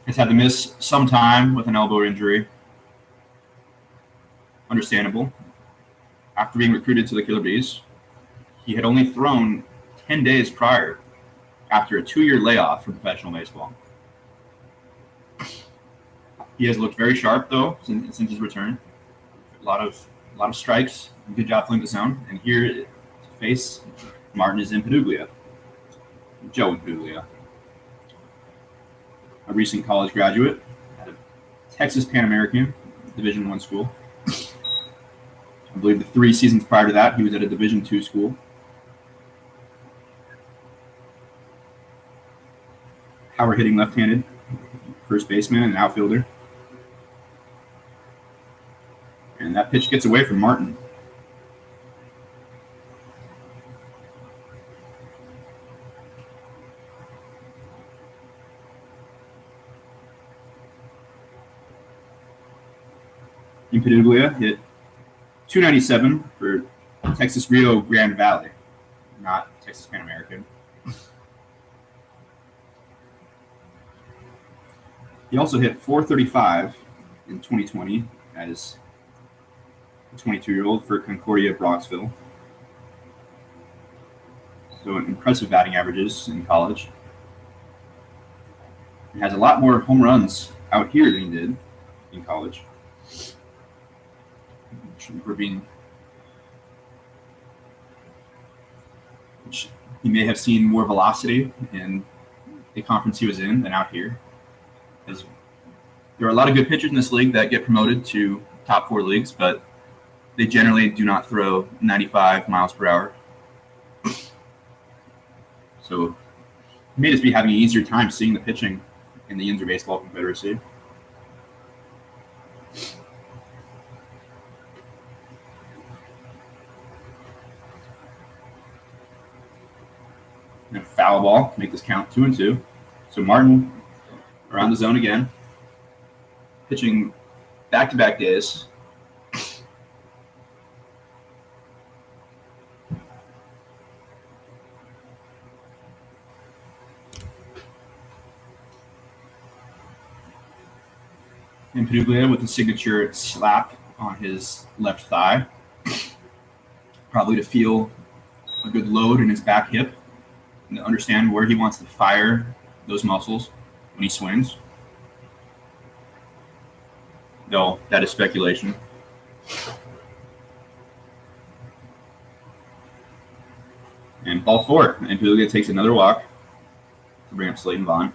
Has had to miss some time with an elbow injury. Understandable. After being recruited to the Killer Bees, he had only thrown 10 days prior after a 2-year layoff from professional baseball. He has looked very sharp, though, since his return. A lot of strikes. Good job filling the zone. And here to face Martin is in Paduglia. Joe in Paduglia. A recent college graduate at a Texas Pan American Division I school. I believe the 3 seasons prior to that, he was at a Division II school. Power hitting left-handed, first baseman and outfielder. And that pitch gets away from Martin. In Paduglia, hit .297 for Texas Rio Grande Valley, not Texas Pan American. He also hit .435 in 2020 as a 22-year-old for Concordia Bronxville. So impressive batting averages in college. He has a lot more home runs out here than he did in college. He may have seen more velocity in the conference he was in than out here. As there are a lot of good pitchers in this league that get promoted to top 4 leagues, but they generally do not throw 95 miles per hour. So he may just be having an easier time seeing the pitching in the Inter Baseball Confederacy. And a foul ball, make this count 2-2. So Martin around the zone again, pitching back-to-back days. And Paduglia with the signature slap on his left thigh, probably to feel a good load in his back hip and to understand where he wants to fire those muscles when he swings. Though that is speculation. And ball 4, and Paduglia takes another walk to bring up Slayton Vaughn.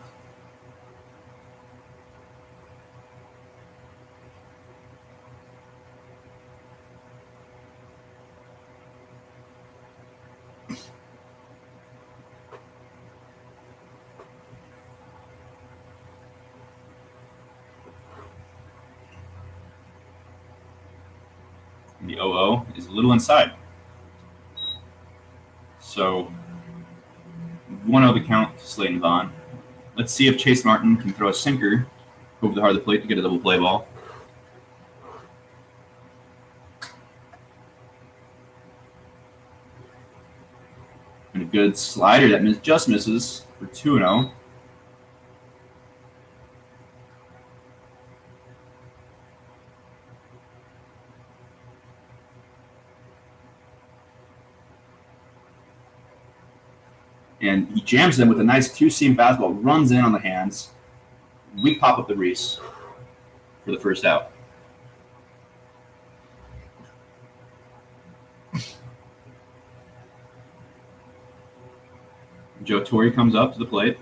The 0-0 is a little inside. So 1-0 the count to Slayton Vaughn. Let's see if Chase Martin can throw a sinker over the heart of the plate to get a double play ball. And a good slider that just misses for 2-0. And he jams them with a nice 2-seam fastball, runs in on the hands. We pop up the Reese for the first out. Joe Torre comes up to the plate.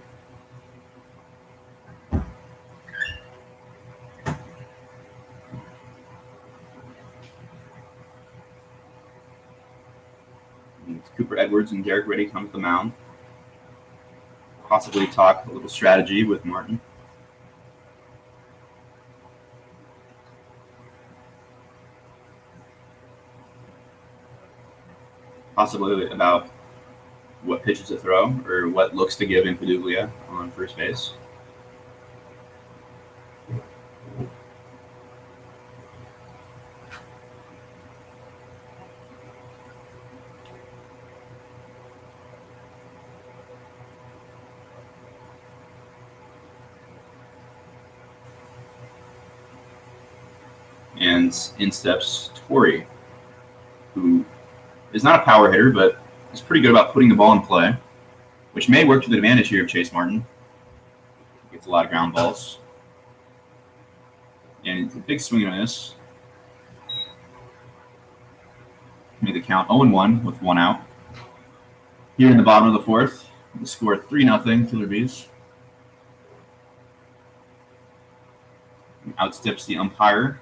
And Cooper Edwards and Derek Reddy come to the mound. Possibly talk a little strategy with Martin. Possibly about what pitches to throw or what looks to give in Paduglia on first base. And in steps Torrey, who is not a power hitter, but is pretty good about putting the ball in play, which may work to the advantage here of Chase Martin. Gets a lot of ground balls. And it's a big swing and a miss. Made the count 0-1 with 1 out. Here in the bottom of the fourth, the score 3-0 Killer B's. Outsteps the umpire.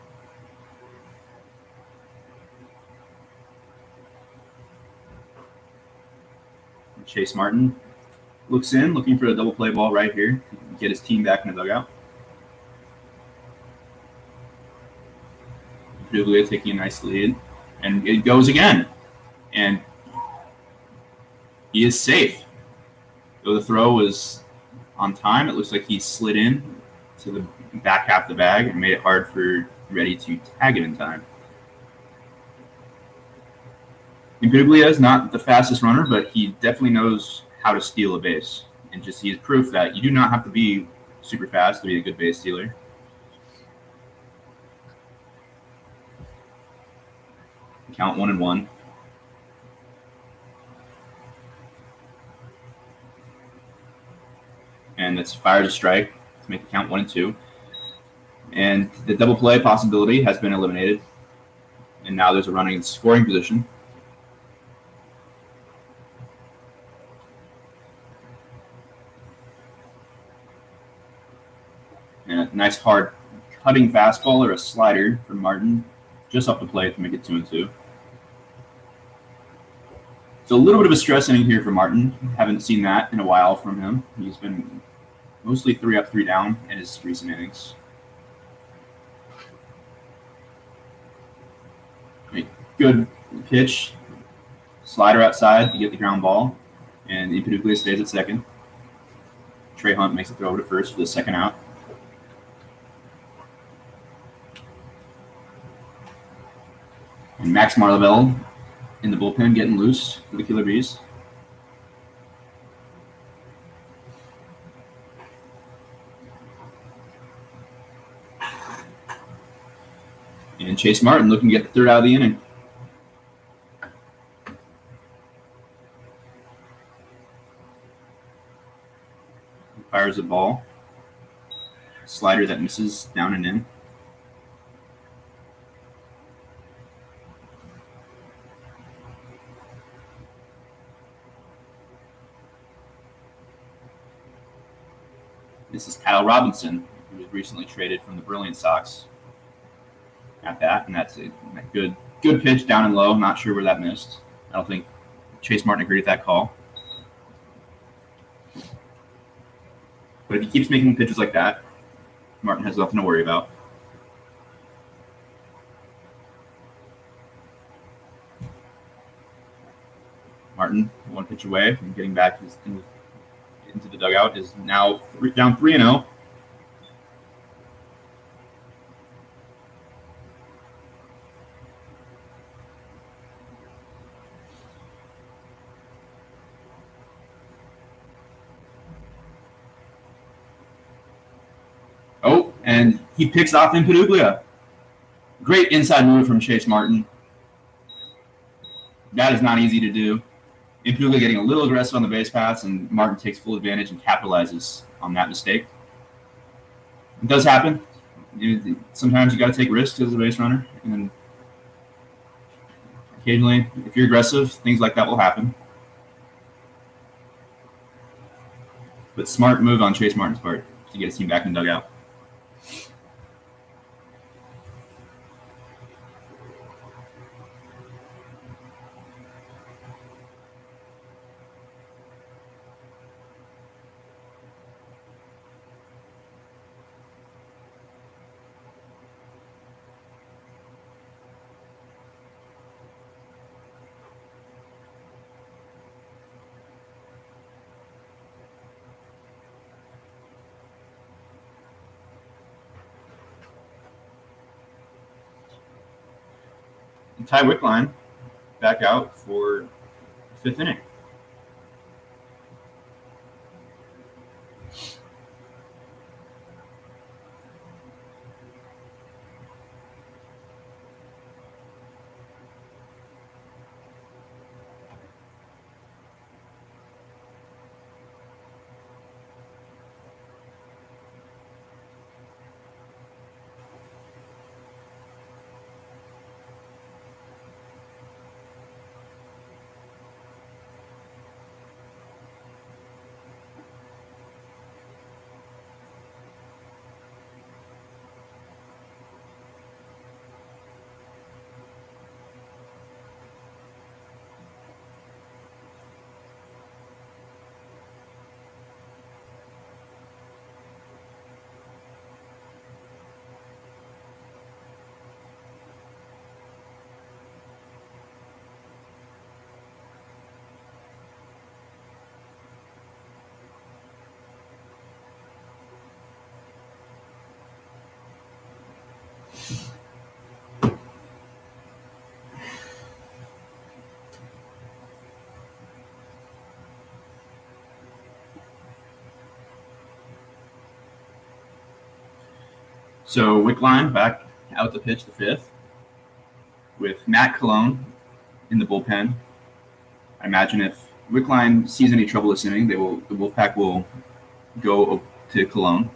Chase Martin looks in, looking for a double play ball right here to get his team back in the dugout. Julia taking a nice lead, and it goes again. And he is safe. Though the throw was on time, it looks like he slid in to the back half of the bag and made it hard for Reddy to tag it in time. Impiduglia is not the fastest runner, but he definitely knows how to steal a base. And just he is proof that you do not have to be super fast to be a good base stealer. Count 1-1. And that's fires a strike to make the count 1-2. And the double play possibility has been eliminated. And now there's a running in scoring position. And a nice hard cutting fastball or a slider from Martin just off the plate to make it 2-2. So a little bit of a stress inning here for Martin. Haven't seen that in a while from him. He's been mostly 3 up, 3 down in his recent innings. Good pitch. Slider outside to get the ground ball. And Impiduglia stays at second. Trey Hunt makes a throw over to first for the second out. And Max Marlebell in the bullpen getting loose for the Killer B's. And Chase Martin looking to get the third out of the inning. Fires a ball. Slider that misses down and in. This is Kyle Robinson, who was recently traded from the Brilliant Sox at bat, and that's a good pitch down and low. Not sure where that missed. I don't think Chase Martin agreed with that call. But if he keeps making pitches like that, Martin has nothing to worry about. Martin, one pitch away from getting back into the dugout, is now down 3-0. Oh, and he picks off Impiduglia. Great inside move from Chase Martin. That is not easy to do. Impiduglia getting a little aggressive on the base paths, and Martin takes full advantage and capitalizes on that mistake. It does happen. Sometimes you got to take risks as a base runner, and occasionally, if you're aggressive, things like that will happen. But smart move on Chase Martin's part to get his team back in the dugout. Ty Wickline back out for the fifth inning. So Wickline back out to pitch the fifth with Matt Cologne in the bullpen. I imagine if Wickline sees any trouble this inning, the Wolfpac will go to Cologne.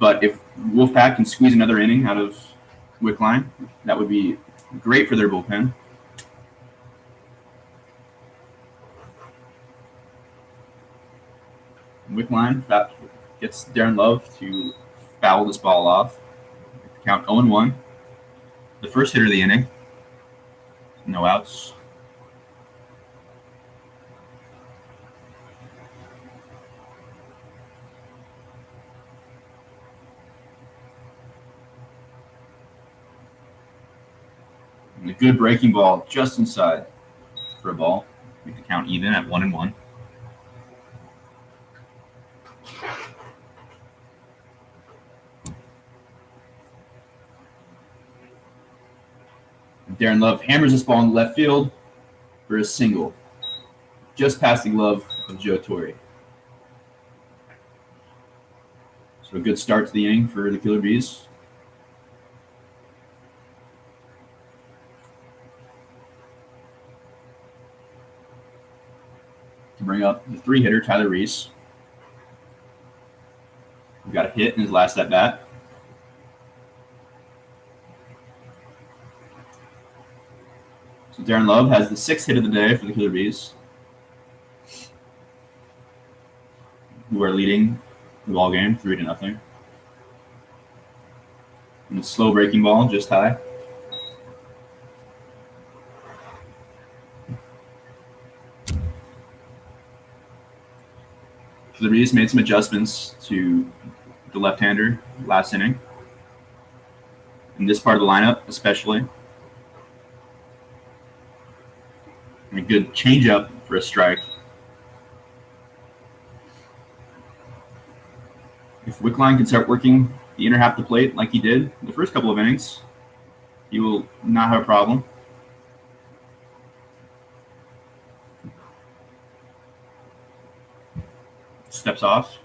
But if Wolfpac can squeeze another inning out of Wickline, that would be great for their bullpen. Wickline gets Darren Love to foul this ball off. Count 0-1. The first hitter of the inning. No outs. And a good breaking ball just inside for a ball. Make the count even at 1-1. Darren Love hammers this ball in left field for a single, just past the glove of Joe Torre. So a good start to the inning for the Killer B's. To bring up the three-hitter, Tyler Reese. He got a hit in his last at-bat. So Darren Love has the sixth hit of the day for the Killer B's, who are leading the ball game 3-0. And a slow breaking ball just high. Killer B's made some adjustments to the left-hander last inning. In this part of the lineup, especially. And a good changeup for a strike. If Wickline can start working the inner half of the plate like he did the first couple of innings, he will not have a problem. Steps off.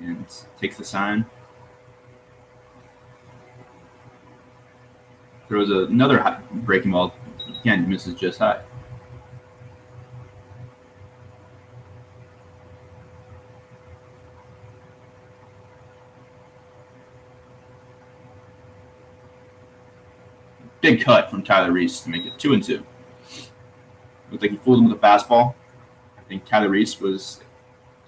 And takes the sign. Throws another breaking ball. Again, misses just high. Big cut from Tyler Reese to make it 2-2. Looked like he fooled him with a fastball. I think Tyler Reese was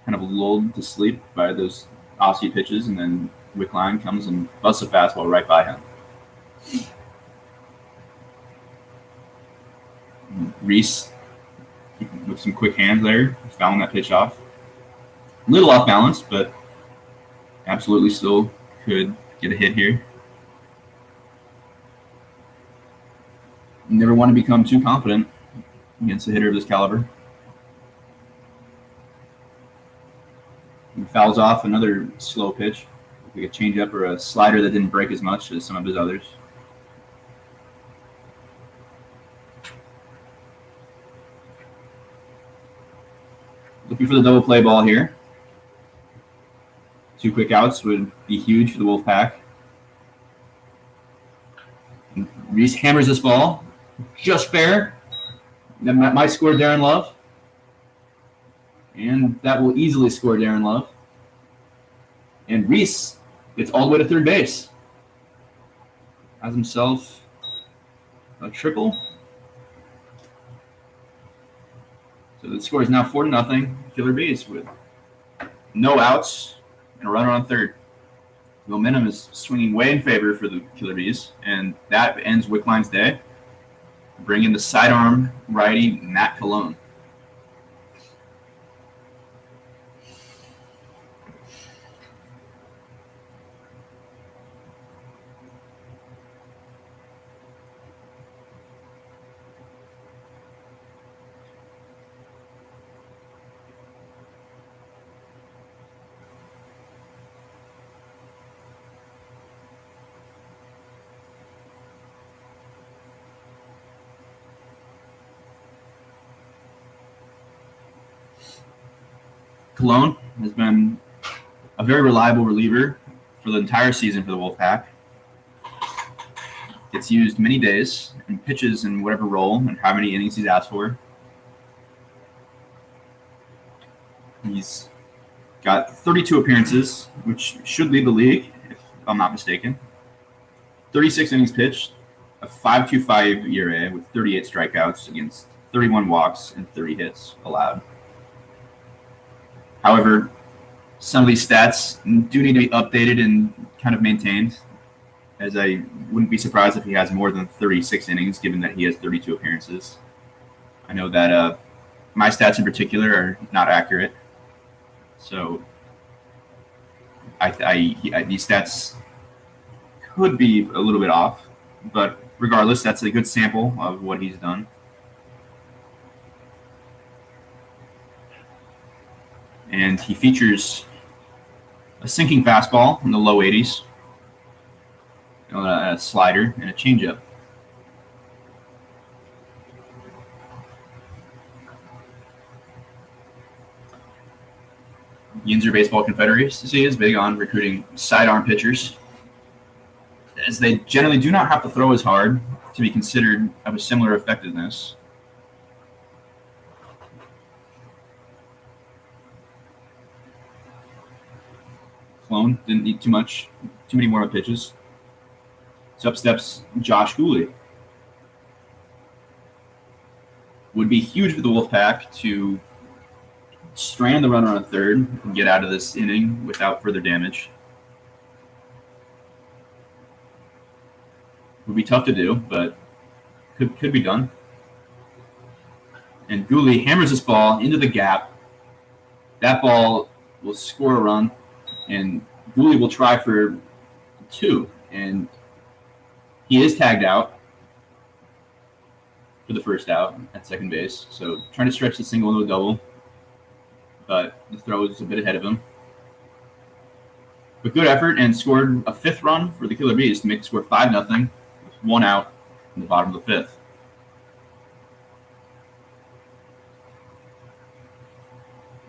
kind of lulled to sleep by those off-speed pitches, and then Wickline comes and busts a fastball right by him. Reese, with some quick hands there, fouling that pitch off. A little off balance, but absolutely still could get a hit here. You never want to become too confident against a hitter of this caliber. He fouls off another slow pitch, like a changeup or a slider that didn't break as much as some of his others. Looking for the double play ball here. 2 quick outs would be huge for the Wolfpac. And Reese hammers this ball. Just fair. That might score Darren Love. And that will easily score Darren Love. And Reese gets all the way to third base. Has himself a triple. So the score is now 4-0. Killer B's with no outs and a runner on third. The momentum is swinging way in favor for the Killer B's, and that ends Wickline's day. Bring in the sidearm righty Matt Cologne. Cologne has been a very reliable reliever for the entire season for the Wolfpac. Gets used many days and pitches in whatever role and how many innings he's asked for. He's got 32 appearances, which should lead the league, if I'm not mistaken. 36 innings pitched, a 5.25 ERA with 38 strikeouts against 31 walks and 30 hits allowed. However, some of these stats do need to be updated and kind of maintained, as I wouldn't be surprised if he has more than 36 innings, given that he has 32 appearances. I know that my stats in particular are not accurate, so these stats could be a little bit off, but regardless, that's a good sample of what he's done. And he features a sinking fastball in the low 80s, a slider, and a changeup. Yinzer Baseball Confederacy is big on recruiting sidearm pitchers, as they generally do not have to throw as hard to be considered of a similar effectiveness. Clone didn't need too many more pitches. So up steps Josh Gooley. Would be huge for the Wolfpac to strand the runner on third and get out of this inning without further damage. Would be tough to do, but could be done. And Gooley hammers this ball into the gap. That ball will score a run, and Gooley will try for 2, and he is tagged out for the first out at second base. So trying to stretch the single into a double, but the throw is a bit ahead of him. But good effort, and scored a 5th run for the Killer Bees to make the score 5-0 with 1 out in the bottom of the 5th.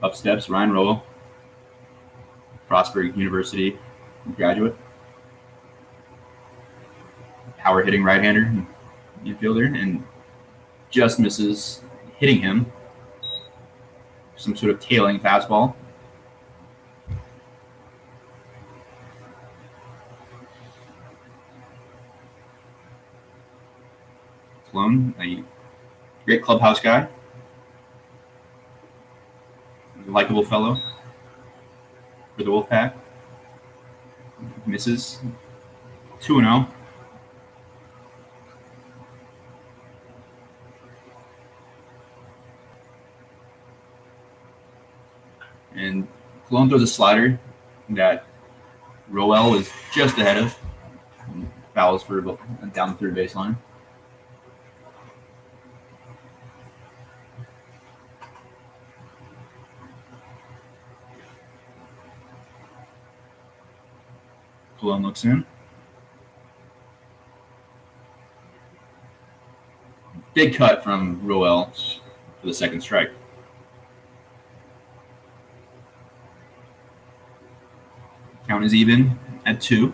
Up steps Ryan Rowell, Frostburg University graduate. Power hitting right-hander, infielder, and just misses hitting him. Some sort of tailing fastball. Clone, a great clubhouse guy. A likable fellow for the Wolfpac. Misses 2-0. And Cologne throws a slider that Roel is just ahead of. Fouls for down the third baseline. Cologne looks in. Big cut from Roel for the second strike. Count is even at 2.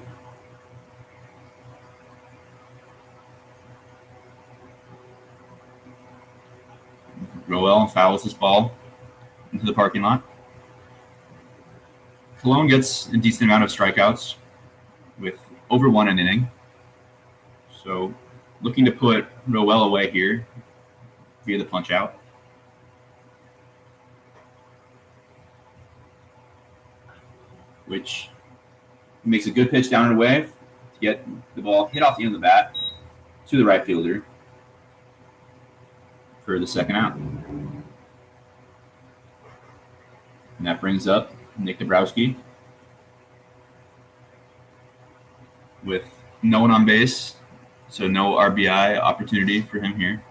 Roel fouls this ball into the parking lot. Cologne gets a decent amount of strikeouts with over 1 an inning. So looking to put Roel away here via the punch out. Which makes a good pitch down and away to get the ball hit off the end of the bat to the right fielder for the second out. And that brings up Nick Dabrowski with no one on base, so no RBI opportunity for him here.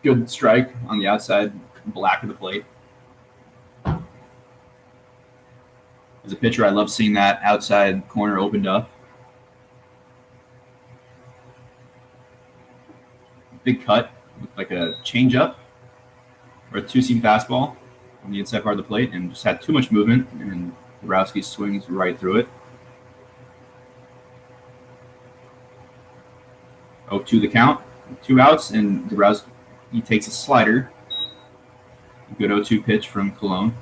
Good strike on the outside black of the plate. As a pitcher, I love seeing that outside corner opened up. Big cut, like a changeup or a two-seam fastball on the inside part of the plate, and just had too much movement, and Dabrowski swings right through it. 0-2 the count, 2 outs, and Dabrowski takes a slider. Good 0-2 pitch from Cologne.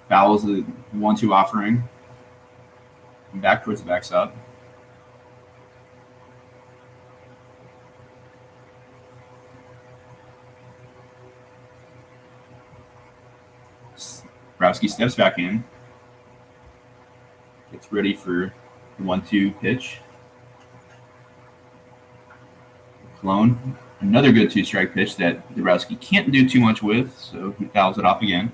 Fouls the 1-2 offering. Back towards the backstop. Dabrowski steps back in. Gets ready for the 1-2 pitch. Cologne, another good 2-strike pitch that Dabrowski can't do too much with, so he fouls it off again.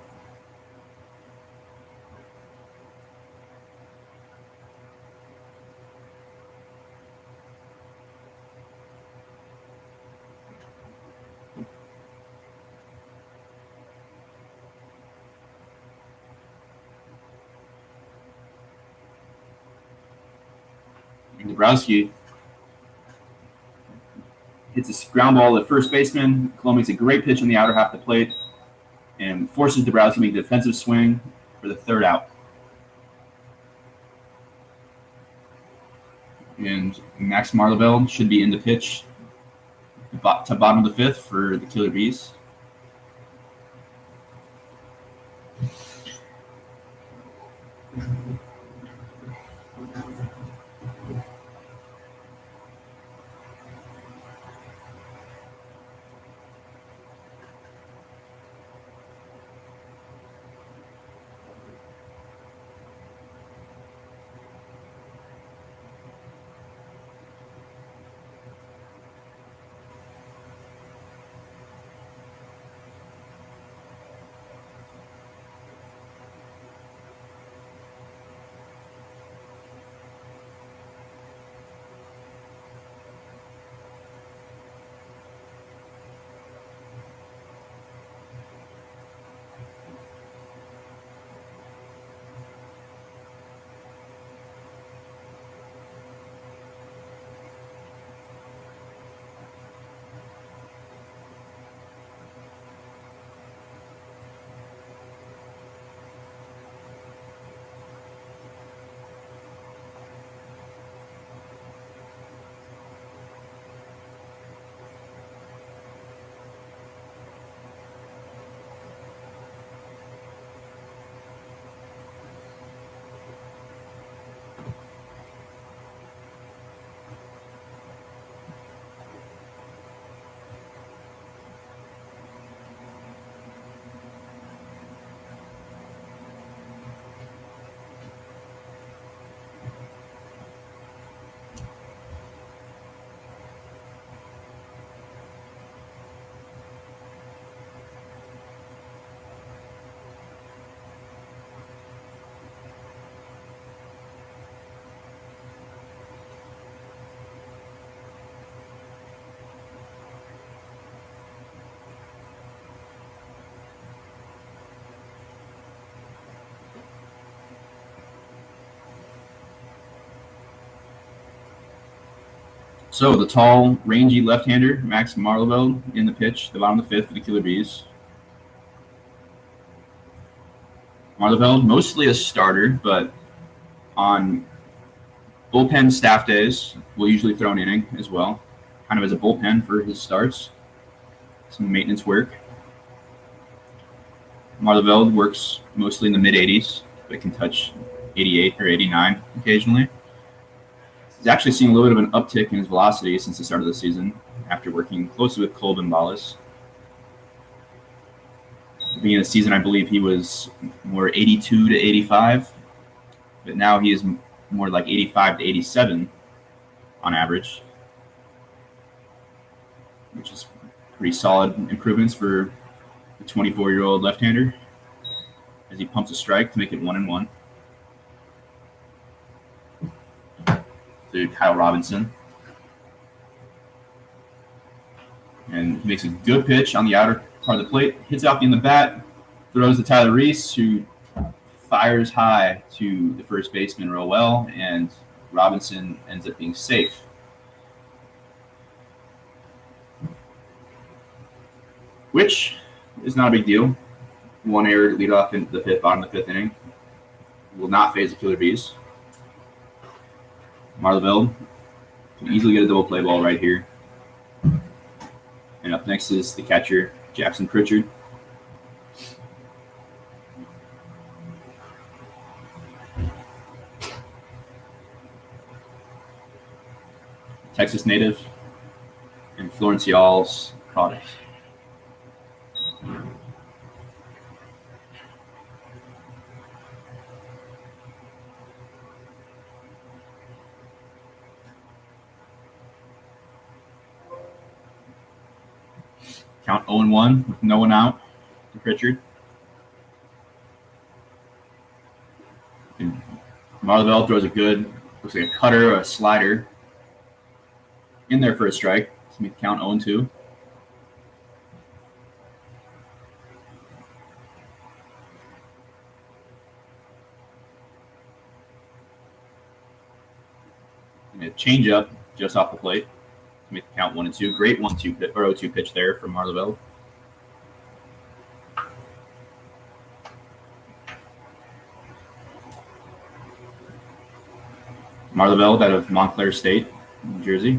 Dabrowski hits a ground ball to first baseman. Cologne makes a great pitch on the outer half of the plate and forces Dabrowski to make a defensive swing for the 3rd out. And Max Marleveld should be in the pitch to bottom of the 5th for the Killer B's. So the tall, rangy left-hander, Max Marleveld, in the pitch, the bottom of the 5th for the Killer B's. Marleveld, mostly a starter, but on bullpen staff days, will usually throw an inning as well, kind of as a bullpen for his starts. Some maintenance work. Marleveld works mostly in the mid-80s, but can touch 88 or 89 occasionally. He's actually seen a little bit of an uptick in his velocity since the start of the season after working closely with Colvin Ballas. At the beginning of the season, I believe he was more 82 to 85, but now he is more like 85 to 87 on average, which is pretty solid improvements for the 24-year-old left-hander as he pumps a strike to make it 1-1. To Kyle Robinson. And he makes a good pitch on the outer part of the plate, hits out in the bat, throws to Tyler Reese, who fires high to the first baseman real well, and Robinson ends up being safe. Which is not a big deal. One error to lead off into the bottom of the fifth inning will not phase the Killer B's. Marlaville can easily get a double play ball right here. And up next is the catcher, Jackson Pritchard. Texas native and Florence Y'all's product. Count 0-1 with no one out to Pritchard. And Marlaville throws a good, looks like a cutter or a slider in there for a strike to make the count 0-2. And a changeup just off the plate to make the count 1-2. Great 0-2 pitch there from Marlaville. Marlaville out of Montclair State, New Jersey.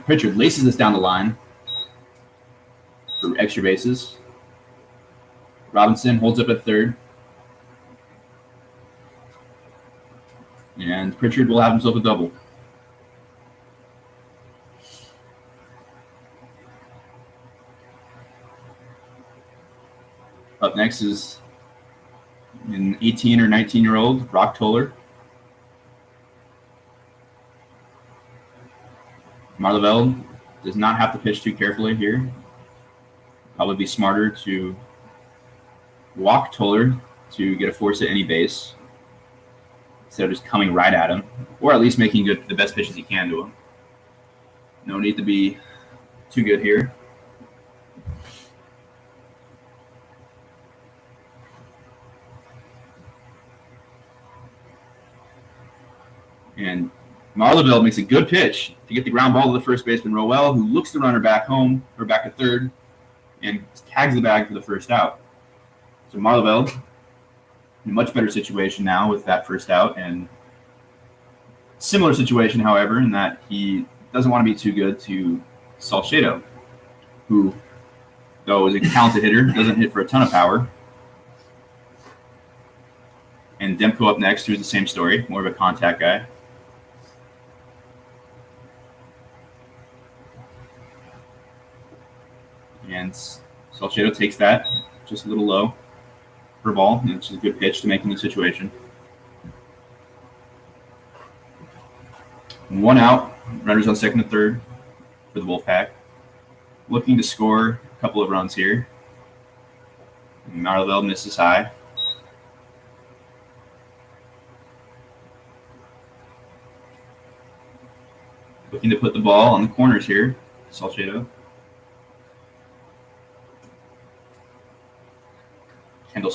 Pritchard laces this down the line for extra bases. Robinson holds up at third. And Pritchard will have himself a double. Up next is an 18 or 19-year-old, Brock Toller. Marlaville does not have to pitch too carefully here. Probably be smarter to walk Toller to get a force at any base instead of just coming right at him, or at least making the best pitches he can to him. No need to be too good here. And Marlaville makes a good pitch to get the ground ball to the first baseman Rowell, who looks the runner back home or back to third and tags the bag for the first out. So Marlaville in a much better situation now with that first out, and similar situation, however, in that he doesn't want to be too good to Salcedo, who, though is a talented hitter, doesn't hit for a ton of power. And Demko up next, who's the same story, more of a contact guy. And Salcedo takes that just a little low for ball, and it's just a good pitch to make in the situation. 1 out, runners on second and third for the Wolfpac. Looking to score a couple of runs here. Marlaville misses high. Looking to put the ball on the corners here, Salcedo. Kendall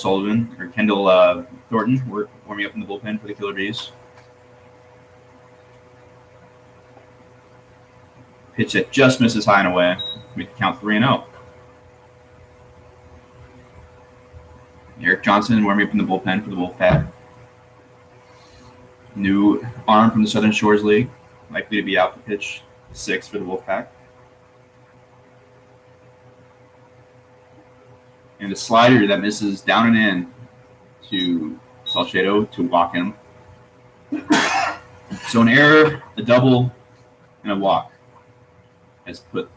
Thornton warming up in the bullpen for the Killer B's. Pitch that just misses high and away. Make the count 3-0. Eric Johnson warming up in the bullpen for the Wolfpac. New arm from the Southern Shores League, likely to be out to pitch 6 for the Wolfpac. And a slider that misses down and in to Salcedo to walk him. So an error, a double, and a walk has put